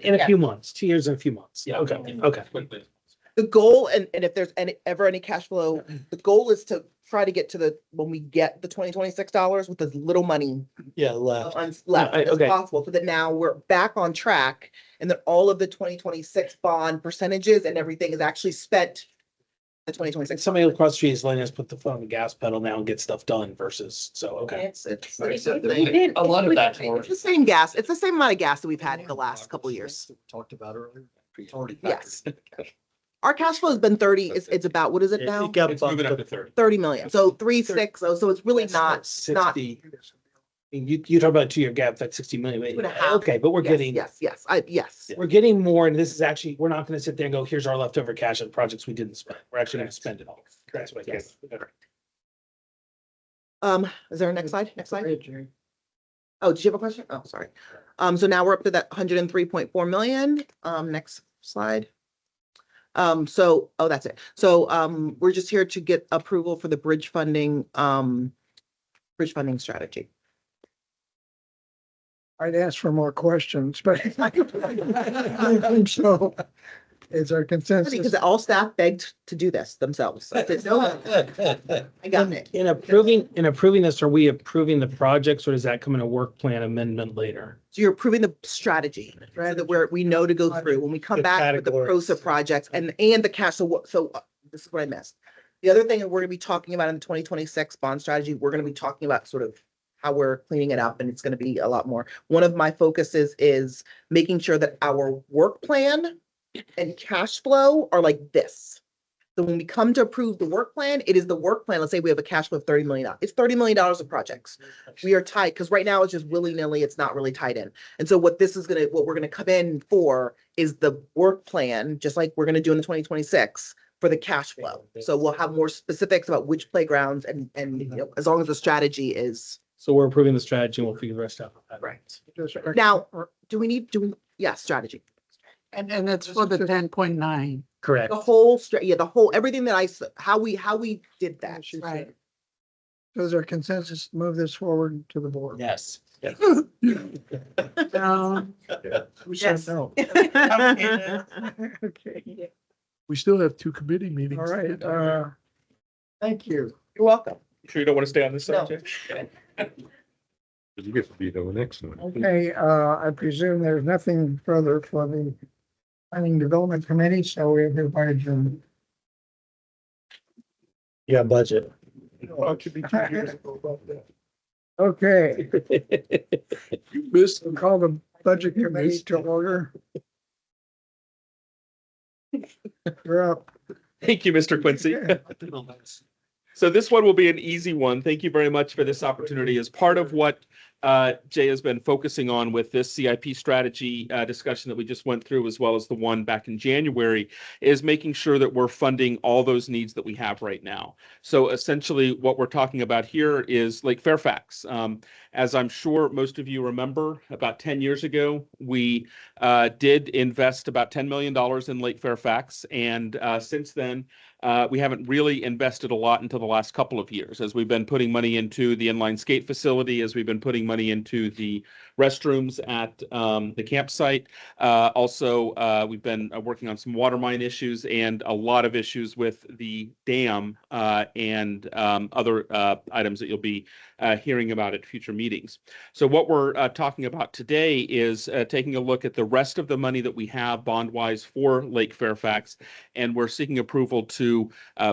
In a few months, 2 years and a few months. Yeah. Okay, As quickly as The goal, and if there's ever any cash flow, the goal is to try to get to when we get the 2026 dollars with as little money yeah, left. left as okay. possible, so that now we're back on track and that all of the 2026 bond percentages and everything is actually spent the 2026. Somebody across the street is letting us put the foot on the gas pedal now and get stuff done versus, so, okay. It's A lot of that's it's the same gas. It's the same amount of gas that we've had the last couple of years. Talked about earlier. It's already Yes. Our cash flow has been 30, it's about, what is it now? It's moving up to 30. 30 million. So 360, so it's really not 60. You talk about 2 year gap, that's 60 million. Two and a half. Okay, but we're getting, Yes, yes. we're getting more, and this is actually, we're not gonna sit there and go, here's our leftover cash of projects we didn't spend. We're actually gonna spend it all. That's what I guess. Is there a next slide? Next slide? Oh, did you have a question? Oh, sorry. So now we're up to that 103.4 million. Next slide. That's it. So, we're just here to get approval for the bridge funding strategy. I'd ask for more questions, but I think so. Is our consensus? Because all staff begged to do this themselves. I said, no, I got it. In approving this, are we approving the projects or does that come in a work plan amendment later? So you're approving the strategy, right? That we know to go through when we come The back with the categories. PROSA projects and the cash. So this is what I missed. The other thing that we're gonna be talking about in the 2026 bond strategy, we're gonna be talking about sort of how we're cleaning it up, and it's gonna be a lot more. One of my focuses is making sure that our work plan and cash flow are like this. So when we come to approve the work plan, it is the work plan. Let's say we have a cash flow of $30 million. It's $30 million of projects. We are tight because right now it's just willy-nilly. It's not really tied in. And so what we're gonna come in for is the work plan, just like we're gonna do in the 2026 for the cash flow. So we'll have more specifics about which playgrounds and as long as the strategy is So we're approving the strategy and we'll figure the rest out. right. Now, yes, strategy. And that's for the 10.9. Correct. The whole everything that how we did that. Right. So is there consensus to move this forward to the board? Yes. Yes. We said no. Okay. We still have 2 committee meetings. All right, thank you. You're welcome. You sure you don't want to stay on this No. subject? You get to be the next one. Okay, I presume there's nothing further for the planning development committee, so we have everybody adjourned. Yeah, budget. It should be 2 years ago about that. Okay, You missed. we'll call the budget committee to order. You're up. Thank you, Mr. Quincy. So this one will be an easy one. Thank you very much for this opportunity. As part of what Jay has been focusing on with this CIP strategy discussion that we just went through, as well as the one back in January, is making sure that we're funding all those needs that we have right now. So essentially what we're talking about here is Lake Fairfax. As I'm sure most of you remember, about 10 years ago, we did invest about $10 million in Lake Fairfax. And since then, We haven't really invested a lot until the last couple of years, as we've been putting money into the inline skate facility, as we've been putting money into the restrooms at the campsite. Also, we've been working on some water mine issues and a lot of issues with the dam and other items that you'll be hearing about at future meetings. So what we're talking about today is taking a look at the rest of the money that we have bond-wise for Lake Fairfax, and we're seeking approval to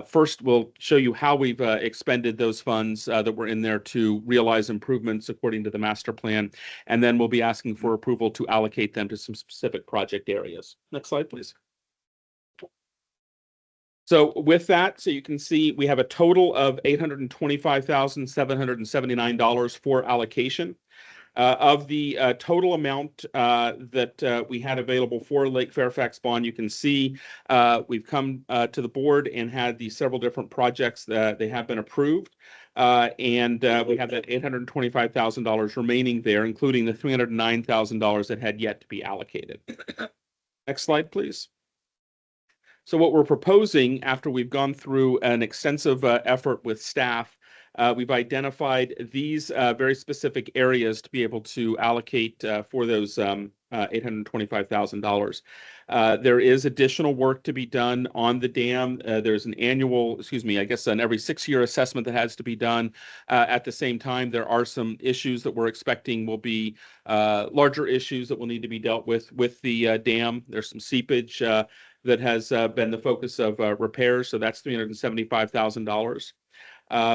first, we'll show you how we've expended those funds that were in there to realize improvements according to the master plan, and then we'll be asking for approval to allocate them to some specific project areas. Next slide, please. So with that, so you can see we have a total of $825,779 for allocation. Of the total amount that we had available for Lake Fairfax bond, you can see we've come to the board and had the several different projects that they have been approved. And we have that $825,000 remaining there, including the $309,000 that had yet to be allocated. Next slide, please. So what we're proposing, after we've gone through an extensive effort with staff, we've identified these very specific areas to be able to allocate for those $825,000. There is additional work to be done on the dam. There's an annual, I guess an every 6-year assessment that has to be done. At the same time, there are some issues that we're expecting will be larger issues that will need to be dealt with the dam. There's some seepage that has been the focus of repairs, so that's $375,000.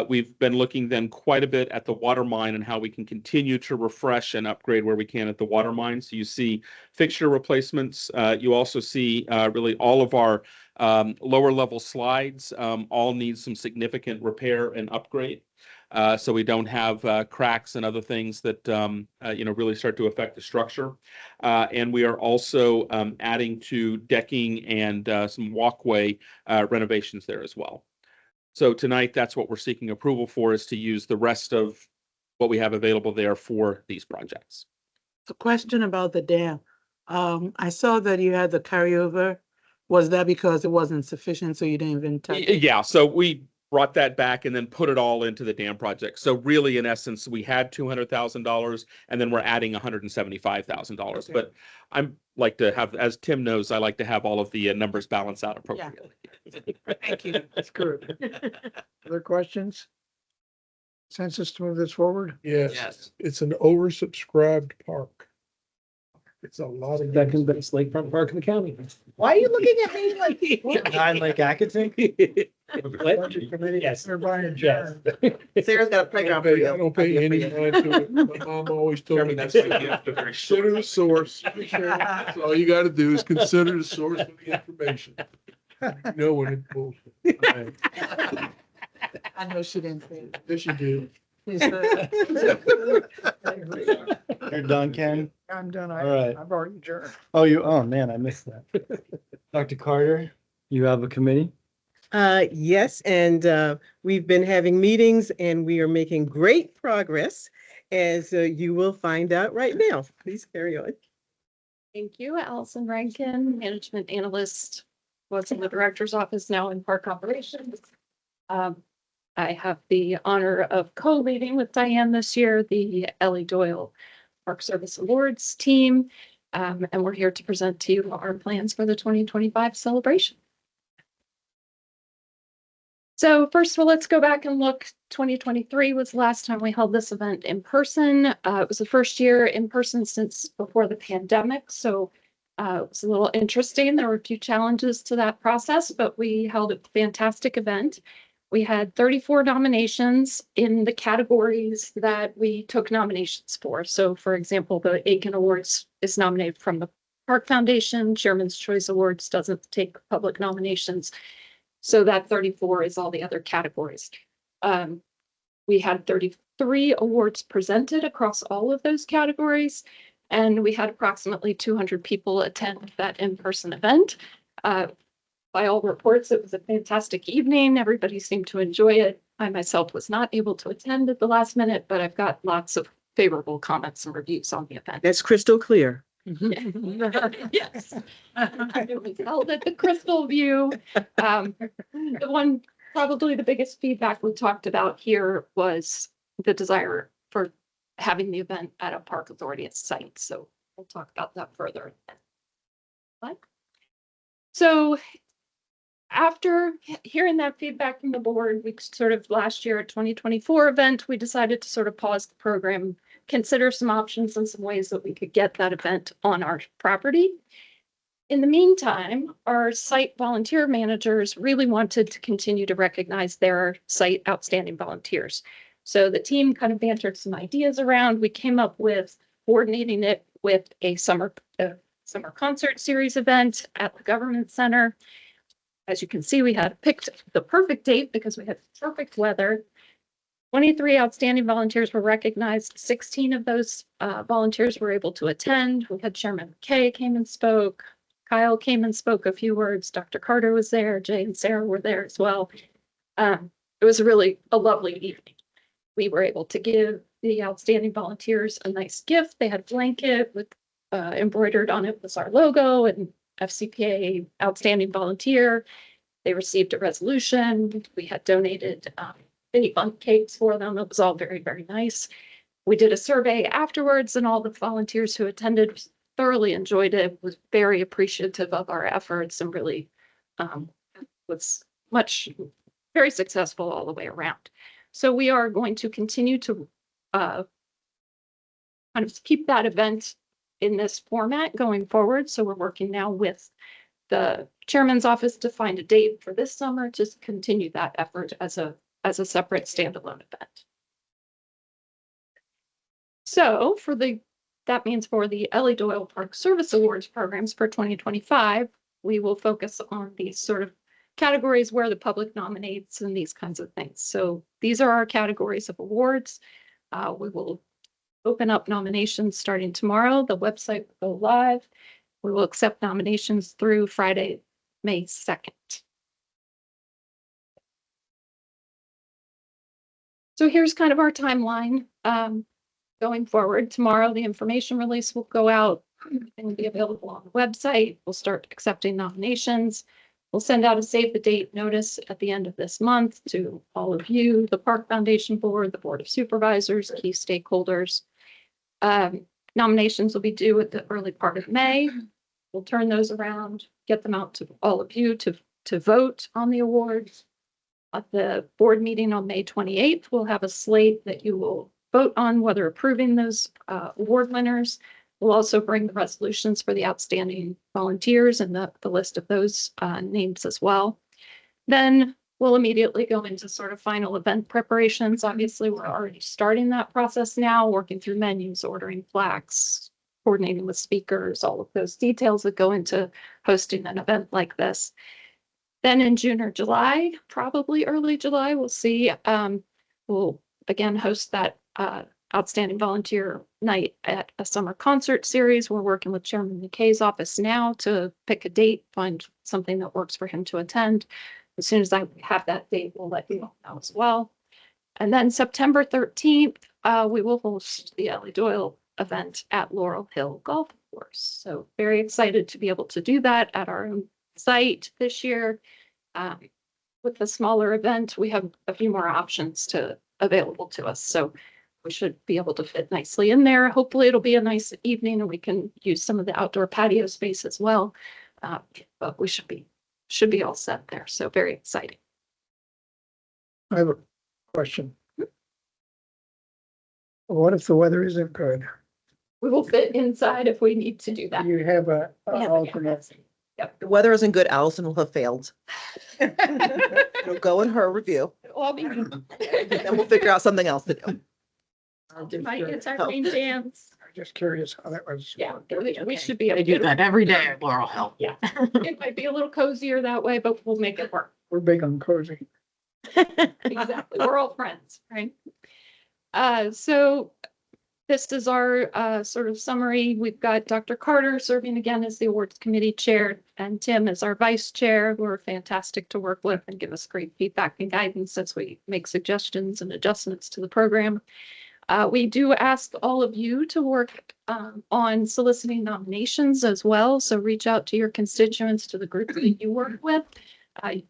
We've been looking then quite a bit at the water mine and how we can continue to refresh and upgrade where we can at the water mine. So you see fixture replacements. You also see really all of our lower level slides all need some significant repair and upgrade. So we don't have cracks and other things that really start to affect the structure. And we are also adding to decking and some walkway renovations there as well. So tonight, that's what we're seeking approval for, is to use the rest of what we have available there for these projects. A question about the dam. I saw that you had the carryover. Was that because it wasn't sufficient, so you didn't even touch it? Yeah, so we brought that back and then put it all into the dam project. So really, in essence, we had $200,000 and then we're adding $175,000. Okay. But I'm like to have, as Tim knows, I like to have all of the numbers balance out appropriately. Yeah. Thank you. That's good. Other questions? Census to move this forward? Yes. It's an oversubscribed park. It's a lot of. Second best lakefront park in the county. Why are you looking at me like? Behind Lake Atkinson? Budget committee, Yes. everybody adjourned. Sarah's got a playground for you. I don't pay any mind to it. My mom always told me, consider the source. That's all you gotta do is consider the source of the information. You know when it pulls. I know she didn't say it. Yes, you do. She said- You're done, Ken? I'm done. All right. I've already adjourned. Oh, man, I missed that. Dr. Carter, you have a committee? Yes, and we've been having meetings and we are making great progress, as you will find out right now. Please carry on. Thank you, Allison Rankin, Management Analyst, was in the Director's Office, now in Park Operations. I have the honor of co-leading with Diane this year, the Ellie Doyle Park Service Awards team, and we're here to present to you our plans for the 2025 celebration. So first of all, let's go back and look. 2023 was the last time we held this event in person. It was the first year in person since before the pandemic. So it was a little interesting. There were a few challenges to that process, but we held a fantastic event. We had 34 nominations in the categories that we took nominations for. So for example, the Aiken Awards is nominated from the Park Foundation. Chairman's Choice Awards doesn't take public nominations. So that 34 is all the other categories. We had 33 awards presented across all of those categories, and we had approximately 200 people attend that in-person event. By all reports, it was a fantastic evening. Everybody seemed to enjoy it. I myself was not able to attend at the last minute, but I've got lots of favorable comments and reviews on the event. That's crystal clear. Yes. It was held at the Crystal View. The one, probably the biggest feedback we talked about here was the desire for having the event at a park authority site. So we'll talk about that further. What? So after hearing that feedback from the board, we sort of last year at 2024 event, we decided to sort of pause the program, consider some options and some ways that we could get that event on our property. In the meantime, our site volunteer managers really wanted to continue to recognize their site outstanding volunteers. So the team kind of bantered some ideas around. We came up with coordinating it with a summer concert series event at the government center. As you can see, we had picked the perfect date because we had perfect weather. 23 outstanding volunteers were recognized. 16 of those volunteers were able to attend. We had Chairman McKay came and spoke. Kyle came and spoke a few words. Dr. Carter was there. Jay and Sarah were there as well. It was really a lovely evening. We were able to give the outstanding volunteers a nice gift. They had a blanket with embroidered on it was our logo and FCPA outstanding volunteer. They received a resolution. We had donated mini fun cakes for them. It was all very, very nice. We did a survey afterwards, and all the volunteers who attended thoroughly enjoyed it, was very appreciative of our efforts, and really was very successful all the way around. So we are going to continue to kind of keep that event in this format going forward. So we're working now with the chairman's office to find a date for this summer to continue that effort as a separate standalone event. So that means for the Ellie Doyle Park Service Awards programs for 2025, we will focus on these sort of categories where the public nominates and these kinds of things. So these are our categories of awards. We will open up nominations starting tomorrow. The website will go live. We will accept nominations through Friday, May 2nd. So here's kind of our timeline going forward. Tomorrow, the information release will go out and be available on the website. We'll start accepting nominations. We'll send out a save the date notice at the end of this month to all of you, the Park Foundation Board, the Board of Supervisors, key stakeholders. Nominations will be due at the early part of May. We'll turn those around, get them out to all of you to vote on the awards. At the board meeting on May 28th, we'll have a slate that you will vote on whether approving those award winners. We'll also bring the resolutions for the outstanding volunteers and the list of those names as well. Then we'll immediately go into sort of final event preparations. Obviously, we're already starting that process now, working through menus, ordering plaques, coordinating with speakers, all of those details that go into hosting an event like this. Then in June or July, probably early July, we'll see. We'll again host that outstanding volunteer night at a summer concert series. We're working with Chairman McKay's office now to pick a date, find something that works for him to attend. As soon as I have that date, we'll let you know as well. And then September 13th, we will host the Ellie Doyle event at Laurel Hill Golf Course. So very excited to be able to do that at our own site this year. With the smaller event, we have a few more options available to us. So we should be able to fit nicely in there. Hopefully it'll be a nice evening and we can use some of the outdoor patio space as well. But we should be all set there. So very exciting. I have a question. What if the weather isn't good? We will fit inside if we need to do that. You have an Yeah. alternate. Yep. The weather isn't good, Allison will have failed. It'll go in her review, Well, we then we'll figure out something else to do. might get our rain jams. I'm just curious how that was. Yeah, we should be able They to do that every day at Laurel Hill. Yeah, it might be a little cozier that way, but we'll make it work. We're big on cozy. Exactly. We're all friends, right? So this is our sort of summary. We've got Dr. Carter serving again as the awards committee chair, and Tim as our vice chair, who are fantastic to work with and give us great feedback and guidance as we make suggestions and adjustments to the program. We do ask all of you to work on soliciting nominations as well. So reach out to your constituents, to the group that you work with.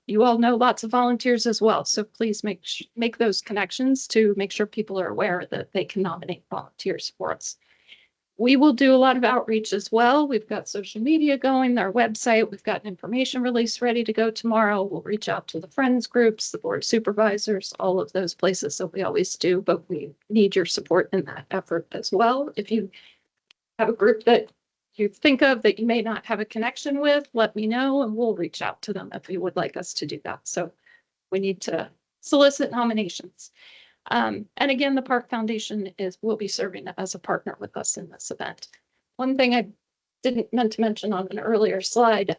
You all know lots of volunteers as well. So please make those connections to make sure people are aware that they can nominate volunteers for us. We will do a lot of outreach as well. We've got social media going, our website. We've got an information release ready to go tomorrow. We'll reach out to the friends groups, the board of supervisors, all of those places that we always do, but we need your support in that effort as well. If you have a group that you think of that you may not have a connection with, let me know and we'll reach out to them if you would like us to do that. So we need to solicit nominations. And again, the Park Foundation will be serving as a partner with us in this event. One thing I didn't meant to mention on an earlier slide,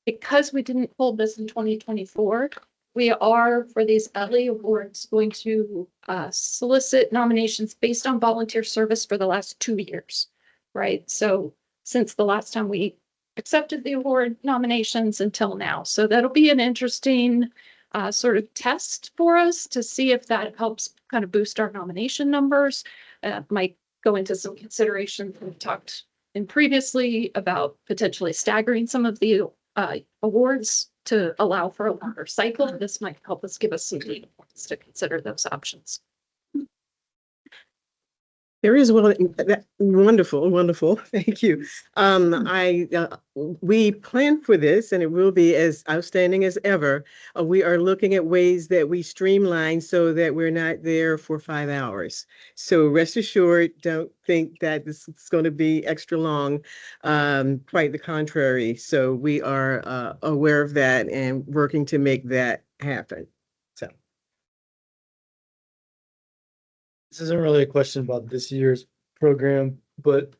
because we didn't hold this in 2024, we are for these LE awards going to solicit nominations based on volunteer service for the last 2 years, right? So since the last time we accepted the award nominations until now. So that'll be an interesting sort of test for us to see if that helps kind of boost our nomination numbers. Might go into some considerations we've talked in previously about potentially staggering some of the awards to allow for a longer cycle. This might help us give us some data points to consider those options. There is one, wonderful, wonderful. Thank you. We plan for this and it will be as outstanding as ever. We are looking at ways that we streamline so that we're not there for 5 hours. So rest assured, don't think that this is going to be extra long. Quite the contrary. So we are aware of that and working to make that happen. So. This isn't really a question about this year's program, but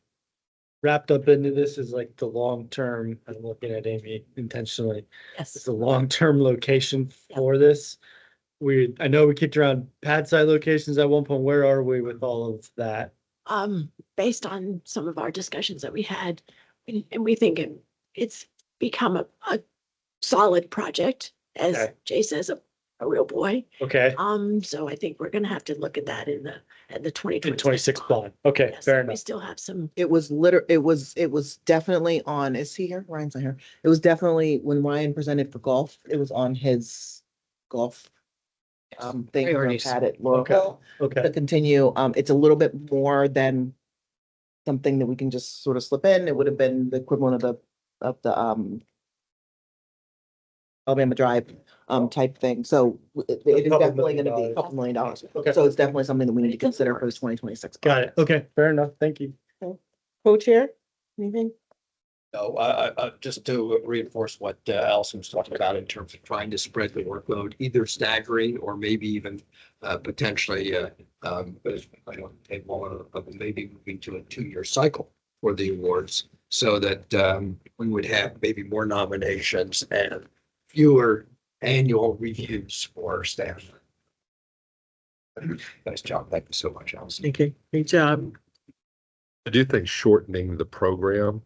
wrapped up into this is like the long term. I'm looking at Amy intentionally. Yes. It's a long-term location for this. I know we kicked around pad site locations at one point. Where are we with all of that? Based on some of our discussions that we had, and we think it's become a solid project, as Okay. Jay says, a real boy. Okay. So I think we're gonna have to look at that in the 2026 26 bond. Okay, Yes, fair we enough. still have some. It was it was definitely on, is he here? Ryan's not here. It was definitely when Ryan presented for golf, it was on his golf thing from Priorities. Pat at Laurel Hill to Okay. continue. It's a little bit more than something that we can just sort of slip in. It would have been the equivalent of the Alabama Drive type thing. So it is Couple definitely million gonna be a dollars. couple $1 million. Okay. So it's definitely something that we need to consider for the 2026. Got it. Okay, fair enough. Thank you. Co-chair, anything? No, just to reinforce what Allison was talking about in terms of trying to spread the workload, either staggering or maybe even potentially, maybe moving to a 2-year cycle for the awards so that we would have maybe more nominations and fewer annual reviews for staff. Nice job. Thank you so much, Allison. Okay, great job. I do think shortening the program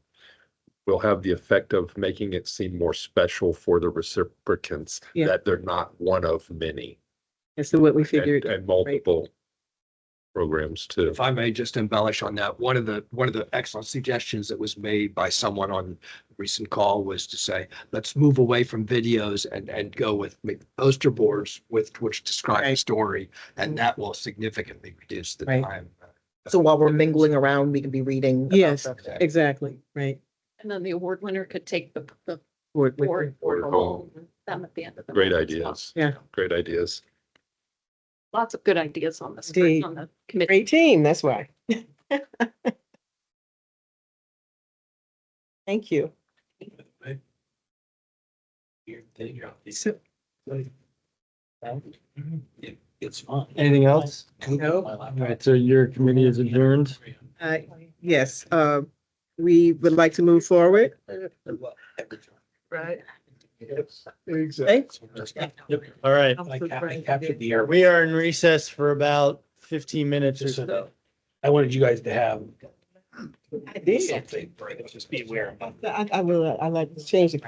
will have the effect of making it seem more special for the recipients, Yeah. that they're not one of many That's what we figured. and multiple programs too. If I may just embellish on that, one of the excellent suggestions that was made by someone on a recent call was to say, let's move away from videos and go with poster boards which describe the story, and that will significantly reduce the Right. time. So while we're mingling around, we can be reading. about Yes, the- exactly, right. And then the award winner could take the Board- board Board home with them at the end of the. Great month as well. ideas. Yeah. Great ideas. Lots of good ideas on this, Indeed. on the committee. Great team, that's why. Thank you. So- It's fun. Anything else? No. All right, so your committee is adjourned. Yes, we would like to move forward. Right. Okay. All right. I captured the air. We are in recess for about 15 minutes or so. I wanted you guys to have I did. something, just be aware. I will, I like to change the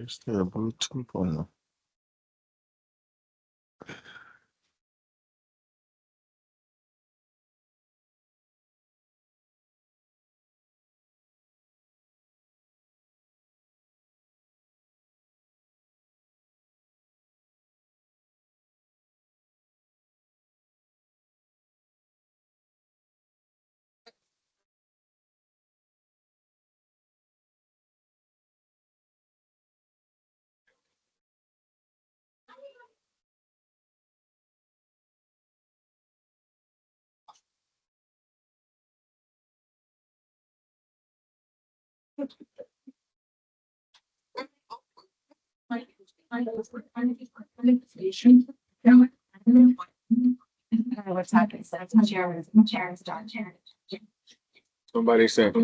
Este Bluetooth. What's happening? So that's Sharon's done. Somebody said.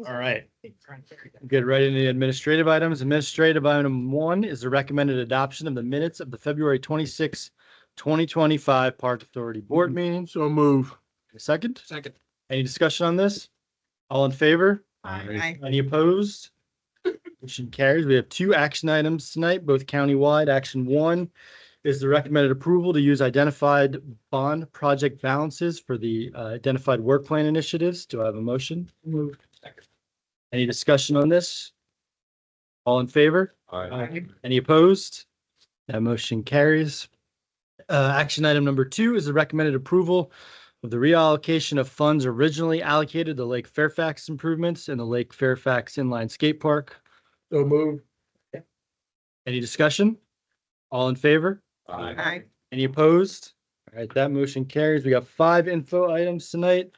All right. Get right into the administrative items. Administrative item 1 is the recommended adoption of the minutes of the February 26, 2025 Park Authority Board meeting. So move. A second? Second. Any discussion on this? All in favor? Aye. Any opposed? Motion carries. We have 2 action items tonight, both countywide. Action 1 is the recommended approval to use identified bond project balances for the identified work plan initiatives. Do I have a motion? Moved. Any discussion on this? All in favor? Aye. Any opposed? That motion carries. Action item number 2 is the recommended approval of the reallocation of funds originally allocated to Lake Fairfax improvements and the Lake Fairfax Inline Skate Park. So move. Any discussion? All in favor? Aye. Any opposed? All right, that motion carries. We got 5 info items tonight.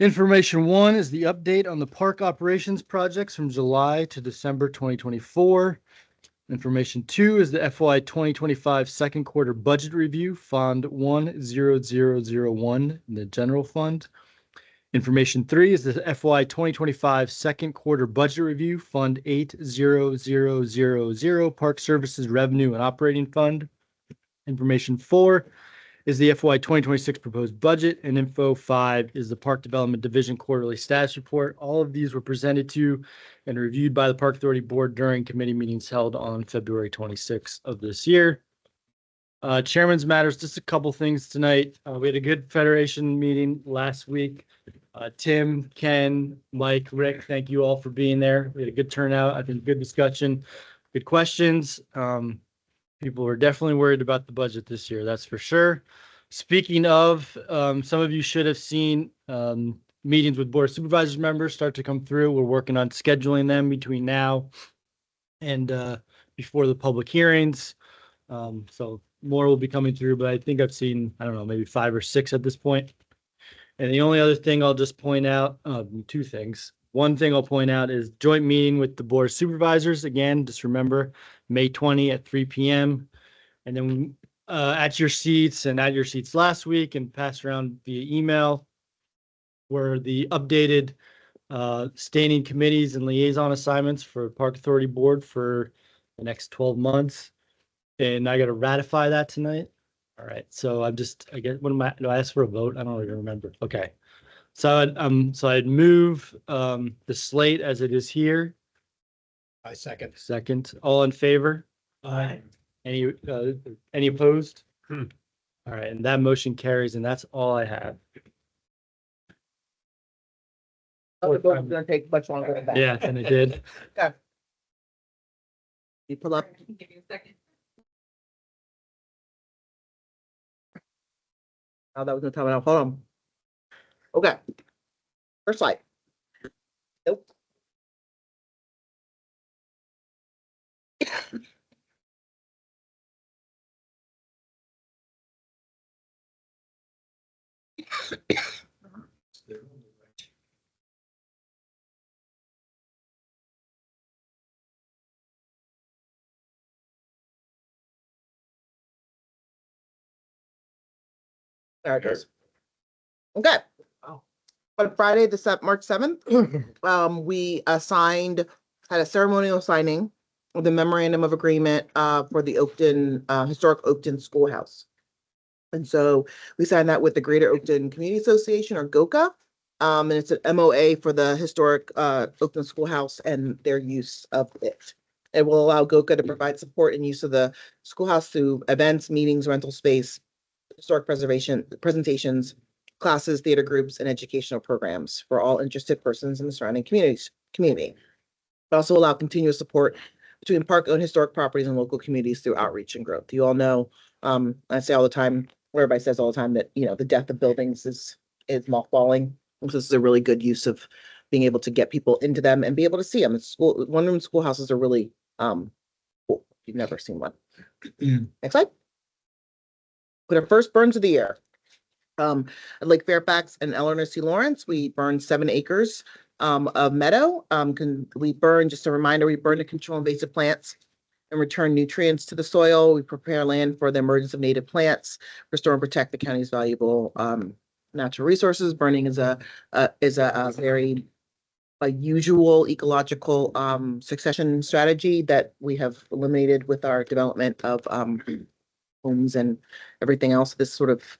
Information 1 is the update on the park operations projects from July to December 2024. Information 2 is the FY 2025 second quarter budget review, Fund 10001 in the general fund. Information 3 is the FY 2025 second quarter budget review, Fund 80000 Park Services Revenue and Operating Fund. Information 4 is the FY 2026 proposed budget, and info 5 is the Park Development Division quarterly status report. All of these were presented to and reviewed by the Park Authority Board during committee meetings held on February 26th of this year. Chairman's matters, just a couple things tonight. We had a good Federation meeting last week. Tim, Ken, Mike, Rick, thank you all for being there. We had a good turnout. I think good discussion, good questions. People were definitely worried about the budget this year, that's for sure. Speaking of, some of you should have seen meetings with Board of Supervisors members start to come through. We're working on scheduling them between now and before the public hearings. So more will be coming through, but I think I've seen, I don't know, maybe 5 or 6 at this point. And the only other thing I'll just point out, 2 things. One thing I'll point out is joint meeting with the Board of Supervisors. Again, just remember, May 20 at 3 p.m. And then at your seats last week and passed around via email were the updated standing committees and liaison assignments for Park Authority Board for the next 12 months. And I got to ratify that tonight. All right. So I guess, do I ask for a vote? I don't even remember. Okay. So I'd move the slate as it is here. I second. Second, all in favor? Aye. Any opposed? All right, and that motion carries, and that's all I have. The vote's gonna take much longer than that. Yeah, and it did. Okay. You pull up. Oh, that was no time now. Hold on. Okay. First slide. Nope. There it goes. Okay. On Friday, March 7th, we had a ceremonial signing of the memorandum of agreement for the historic Oakton Schoolhouse. And so we signed that with the Greater Oakton Community Association, or GOCA. And it's an MOA for the historic Oakton Schoolhouse and their use of it. It will allow GOCA to provide support and use of the schoolhouse through events, meetings, rental space, historic preservation, presentations, classes, theater groups, and educational programs for all interested persons in the surrounding community. It also allow continuous support between park-owned historic properties and local communities through outreach and growth. You all know, I say all the time, everybody says all the time that, the death of buildings is mothballing. This is a really good use of being able to get people into them and be able to see them. One-room schoolhouses are really cool. You've never seen one. Next slide. With our first burns of the year. At Lake Fairfax and Eleanor C. Lawrence, we burned 7 acres of meadow. Just a reminder, we burn to control invasive plants and return nutrients to the soil. We prepare land for the emergence of native plants, restore and protect the county's valuable natural resources. Burning is a very a usual ecological succession strategy that we have eliminated with our development of homes and everything else. This sort of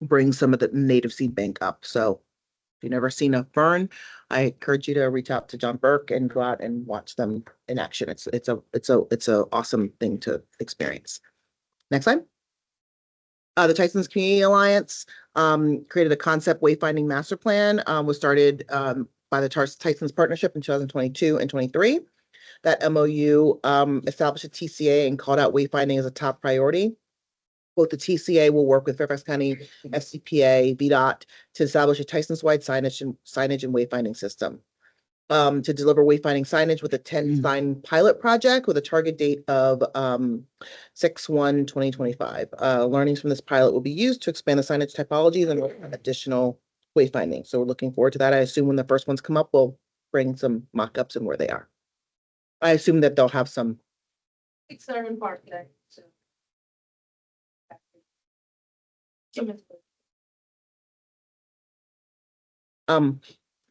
brings some of the native seed bank up. So if you've never seen a fern, I encourage you to reach out to John Burke and go out and watch them in action. It's a awesome thing to experience. Next slide. The Tyson's Community Alliance created a concept wayfinding master plan, was started by the Tyson's Partnership in 2022 and 23. That MOU established a TCA and called out wayfinding as a top priority. Both the TCA will work with Fairfax County, FCPA, VDOT to establish a Tyson's-wide signage and wayfinding system. To deliver wayfinding signage with a 10-sign pilot project with a target date of 6/1/2025. Learnings from this pilot will be used to expand the signage typologies and additional wayfinding. So we're looking forward to that. I assume when the first ones come up, we'll bring some mock-ups and where they are. I assume that they'll have some. It's in part there. So.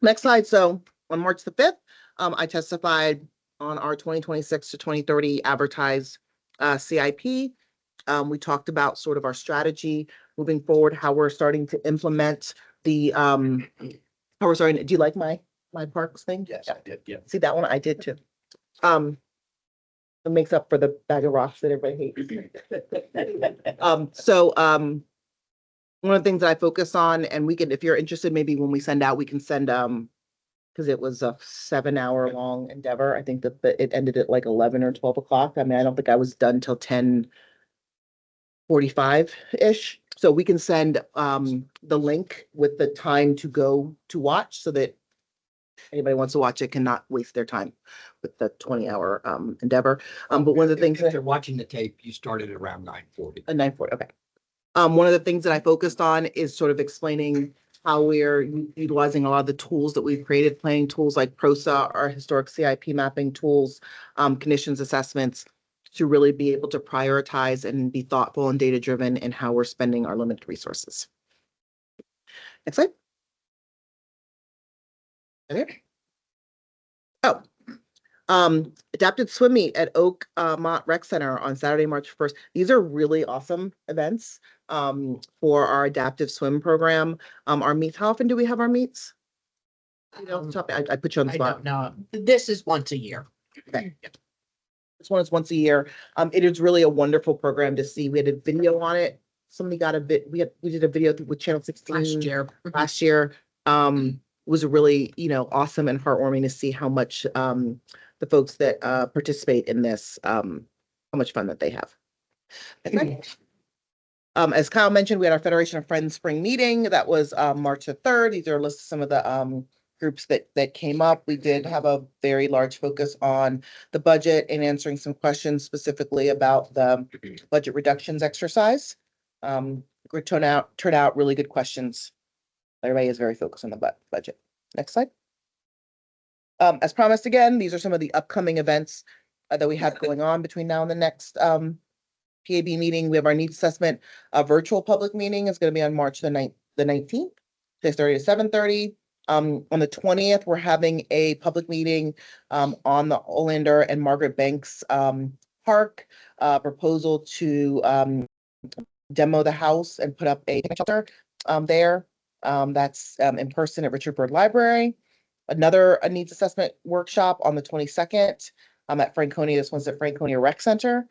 Next slide. So on March the 5th, I testified on our 2026 to 2030 advertised CIP. We talked about sort of our strategy moving forward, how we're starting to implement the how we're starting. Do you like my parks thing? Yes, I did. Yeah. See that one? I did too. It makes up for the bag of rocks that everybody hates. One of the things that I focus on, and we can, if you're interested, maybe when we send out, we can send because it was a 7-hour long endeavor. I think that it ended at like 11 or 12 o'clock. I mean, I don't think I was done till 10:45-ish. So we can send the link with the time to go to watch so that anybody wants to watch it cannot waste their time with the 20-hour endeavor. But one of the things if they're watching the tape, you started around 9:40. 9:40, okay. One of the things that I focused on is sort of explaining how we're utilizing a lot of the tools that we've created, planning tools like PROSA, our historic CIP mapping tools, conditions assessments, to really be able to prioritize and be thoughtful and data-driven in how we're spending our limited resources. Next slide. Okay. Adapted swim meet at Oak Mont Rec Center on Saturday, March 1st. These are really awesome events for our adaptive swim program. Our meets, how often do we have our meets? You know, I put you on the spot. I don't know. This is once a year. Okay. This one is once a year. It is really a wonderful program to see. We had a video on it. Somebody got a bit, we did a video with Channel 16 last year. Was really, awesome and heartwarming to see how much the folks that participate in this, how much fun that they have. Okay. As Kyle mentioned, we had our Federation of Friends spring meeting. That was March the 3rd. These are a list of some of the groups that came up. We did have a very large focus on the budget and answering some questions specifically about the budget reductions exercise. Turned out really good questions. Everybody is very focused on the budget. Next slide. As promised again, these are some of the upcoming events that we have going on between now and the next PAB meeting. We have our needs assessment, a virtual public meeting is going to be on March the 19th, 6:30 to 7:30. On the 20th, we're having a public meeting on the Olander and Margaret Banks Park, proposal to demo the house and put up a picnic shelter there. That's in person at Richard Byrd Library. Another needs assessment workshop on the 22nd at Franconia. This one's at Franconia Rec Center.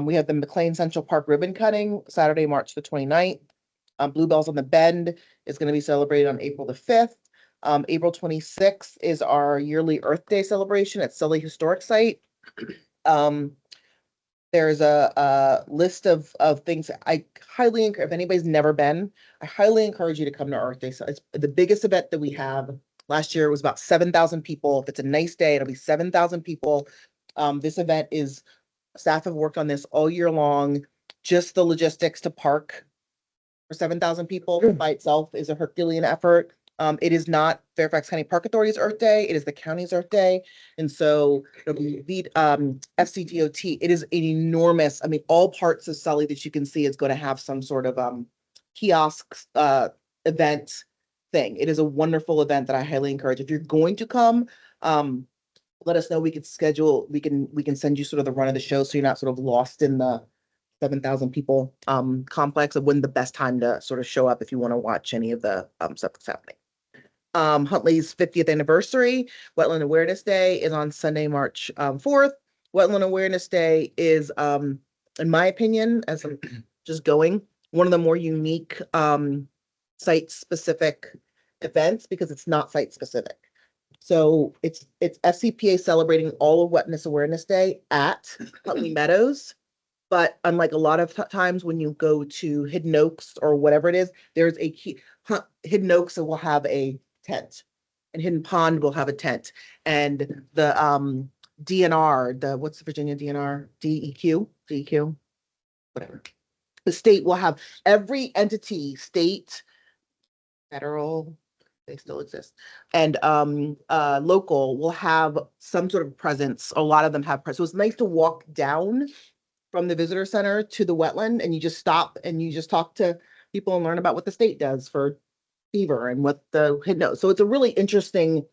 We have the McLean Central Park ribbon cutting Saturday, March the 29th. Bluebells on the Bend is going to be celebrated on April the 5th. April 26th is our yearly Earth Day celebration at Sully Historic Site. There's a list of things I highly encourage. If anybody's never been, I highly encourage you to come to Earth Day. So it's the biggest event that we have. Last year it was about 7,000 people. If it's a nice day, it'll be 7,000 people. This event is, staff have worked on this all year long. Just the logistics to park for 7,000 people by itself is a Herculean effort. It is not Fairfax County Park Authority's Earth Day. It is the county's Earth Day. And so the FCDOT, it is an enormous, all parts of Sully that you can see is going to have some sort of kiosk event thing. It is a wonderful event that I highly encourage. If you're going to come, let us know. We can schedule, we can send you sort of the run of the show so you're not sort of lost in the 7,000 people complex of when the best time to sort of show up if you want to watch any of the stuff that's happening. Huntley's 50th anniversary, Wetland Awareness Day is on Sunday, March 4th. Wetland Awareness Day is, in my opinion, as I'm just going, one of the more unique site-specific events because it's not site-specific. So it's FCPA celebrating all of Wetness Awareness Day at Huntley Meadows. But unlike a lot of times when you go to Hidden Oaks or whatever it is, there's a key, Hidden Oaks will have a tent and Hidden Pond will have a tent. And the DNR, what's the Virginia DNR? DEQ, whatever. The state will have every entity, state, federal, they still exist, and local will have some sort of presence. A lot of them have presence. So it's nice to walk down from the visitor center to the wetland and you just stop and you just talk to people and learn about what the state does for beaver and what the hidden Oaks. So it's a really interesting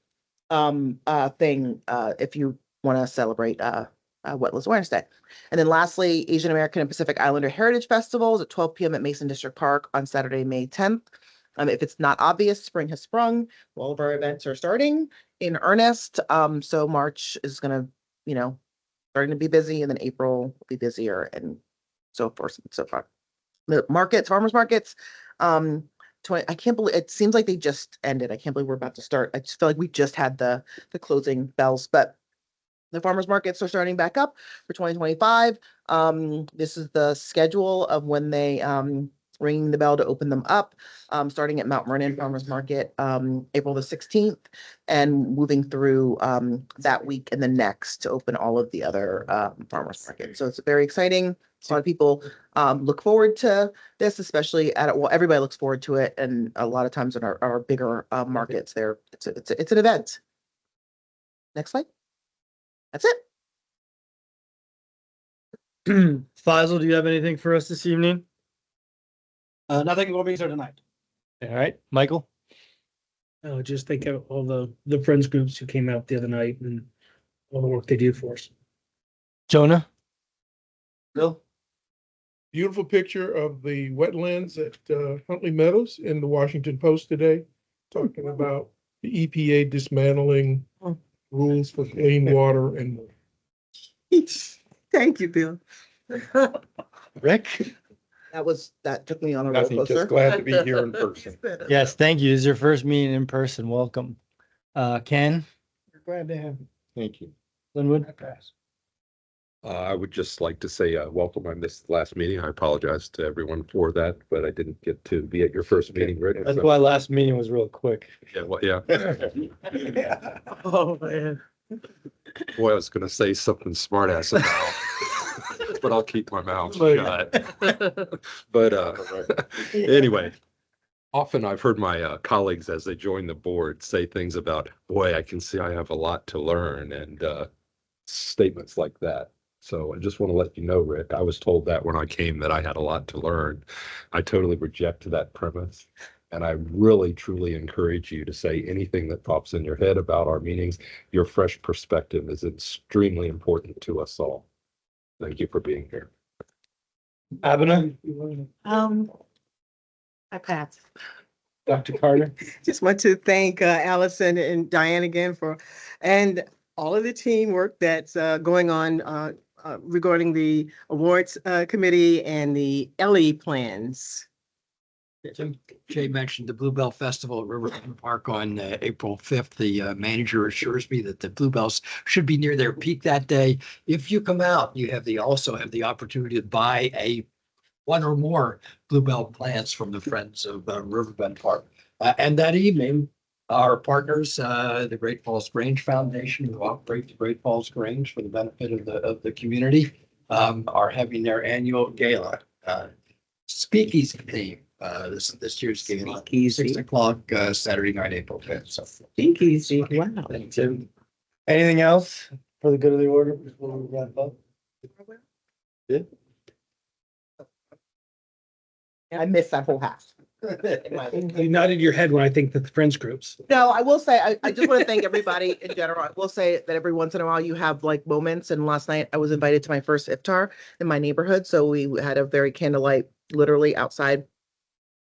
thing if you want to celebrate Wetlands Awareness Day. And then lastly, Asian American and Pacific Islander Heritage Festivals at 12 p.m. at Mason District Park on Saturday, May 10th. If it's not obvious, spring has sprung. All of our events are starting in earnest. So March is going to, starting to be busy, and then April will be busier, and so forth and so on. The markets, farmers markets, I can't believe it seems like they just ended. I can't believe we're about to start. I just feel like we just had the closing bells, but the farmers markets are starting back up for 2025. This is the schedule of when they ringing the bell to open them up, starting at Mount Vernon Farmers Market, April the 16th, and moving through that week and the next to open all of the other farmers markets. So it's very exciting. A lot of people look forward to this, especially everybody looks forward to it. And a lot of times in our bigger markets there, it's an event. Next slide. That's it. Faisal, do you have anything for us this evening? Nothing will be said tonight. All right, Michael. Oh, just think of all the friends groups who came out the other night and all the work they do for us. Jonah. Bill. Beautiful picture of the wetlands at Huntley Meadows in the Washington Post today, talking about the EPA dismantling rules for clean water and. Thank you, Bill. Rick. That took me on a roller Nothing, coaster. just glad to be here in person. Yes, thank you. This is your first meeting in person. Welcome. Ken. Glad to have you. Thank you. Linwood. I would just like to say welcome. I missed the last meeting. I apologize to everyone for that, but I didn't get to be at your first meeting, Rick. That's why last meeting was real quick. Yeah, well, yeah. Oh, man. Boy, I was gonna say something smart ass about, but I'll keep my mouth shut. But anyway, often I've heard my colleagues as they join the board say things about, boy, I can see I have a lot to learn, and statements like that. So I just want to let you know, Rick, I was told that when I came that I had a lot to learn. I totally reject that premise. And I really, truly encourage you to say anything that pops in your head about our meetings. Your fresh perspective is extremely important to us all. Thank you for being here. Abena. I pass. Dr. Carter. Just want to thank Allison and Diane again and all of the teamwork that's going on regarding the awards committee and the LE plans. Tim Jay mentioned the Bluebell Festival at Riverfront Park on April 5th. The manager assures me that the Bluebells should be near their peak that day. If you come out, you also have the opportunity to buy one or more Bluebell plants from the Friends of Riverbend Park. And that evening, our partners, the Great Falls Grange Foundation, who operate the Great Falls Grange for the benefit of the community, are having their annual gala. Speakeasy theme. This year's gala, 6 o'clock Saturday night, April 5th. So Speakeasy, wow. Thanks, Tim. Anything else for the good of the order before we wrap up? Yeah. I missed that whole half. You nodded your head when I think that the friends groups. No, I will say, I just want to thank everybody in general. I will say that every once in a while you have like moments. And last night I was invited to my first iftar in my neighborhood. So we had a very candlelight, literally outside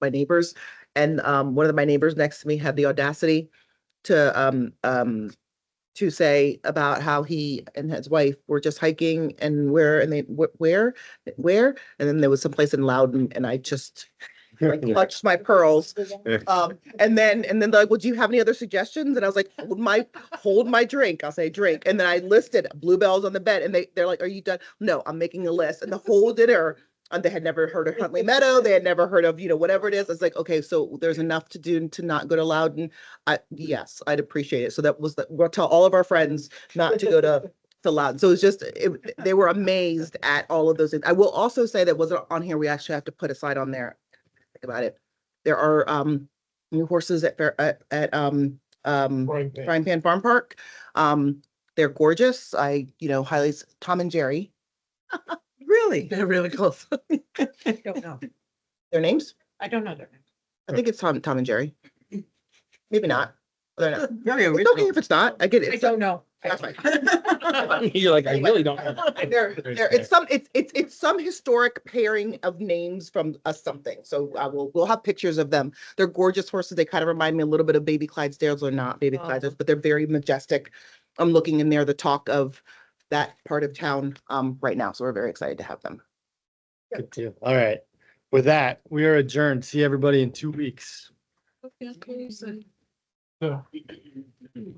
my neighbors. And one of my neighbors next to me had the audacity to say about how he and his wife were just hiking and where, and they, where, and then there was someplace in Loudon, and I just like clutched my pearls. And then they're like, well, do you have any other suggestions? And I was like, hold my drink. I'll say drink. And then I listed bluebells on the bed, and they're like, are you done? No, I'm making a list. And the whole dinner, they had never heard of Huntley Meadow. They had never heard of, whatever it is. I was like, okay, so there's enough to do to not go to Loudon. Yes, I'd appreciate it. So that was we'll tell all of our friends not to go to Loudon. So it was just, they were amazed at all of those things. I will also say that wasn't on here. We actually have to put aside on there. Think about it. There are new horses at Frying Pan Farm Park. They're gorgeous. Highly Tom and Jerry. Really? They're really close. I don't know. Their names? I don't know their names. I think it's Tom and Jerry. Maybe not. They're not. Very It's okay if it's not. I get it. I don't know. That's fine. You're like, I really don't know. It's some historic pairing of names from something. So we'll have pictures of them. They're gorgeous horses. They kind of remind me a little bit of baby Clydesdales, or not baby Clydesdales, but they're very majestic. I'm looking in there, the talk of that part of town right now. So we're very excited to have them. Good deal. All right. With that, we are adjourned. See everybody in 2 weeks. Okay, close it. Yeah.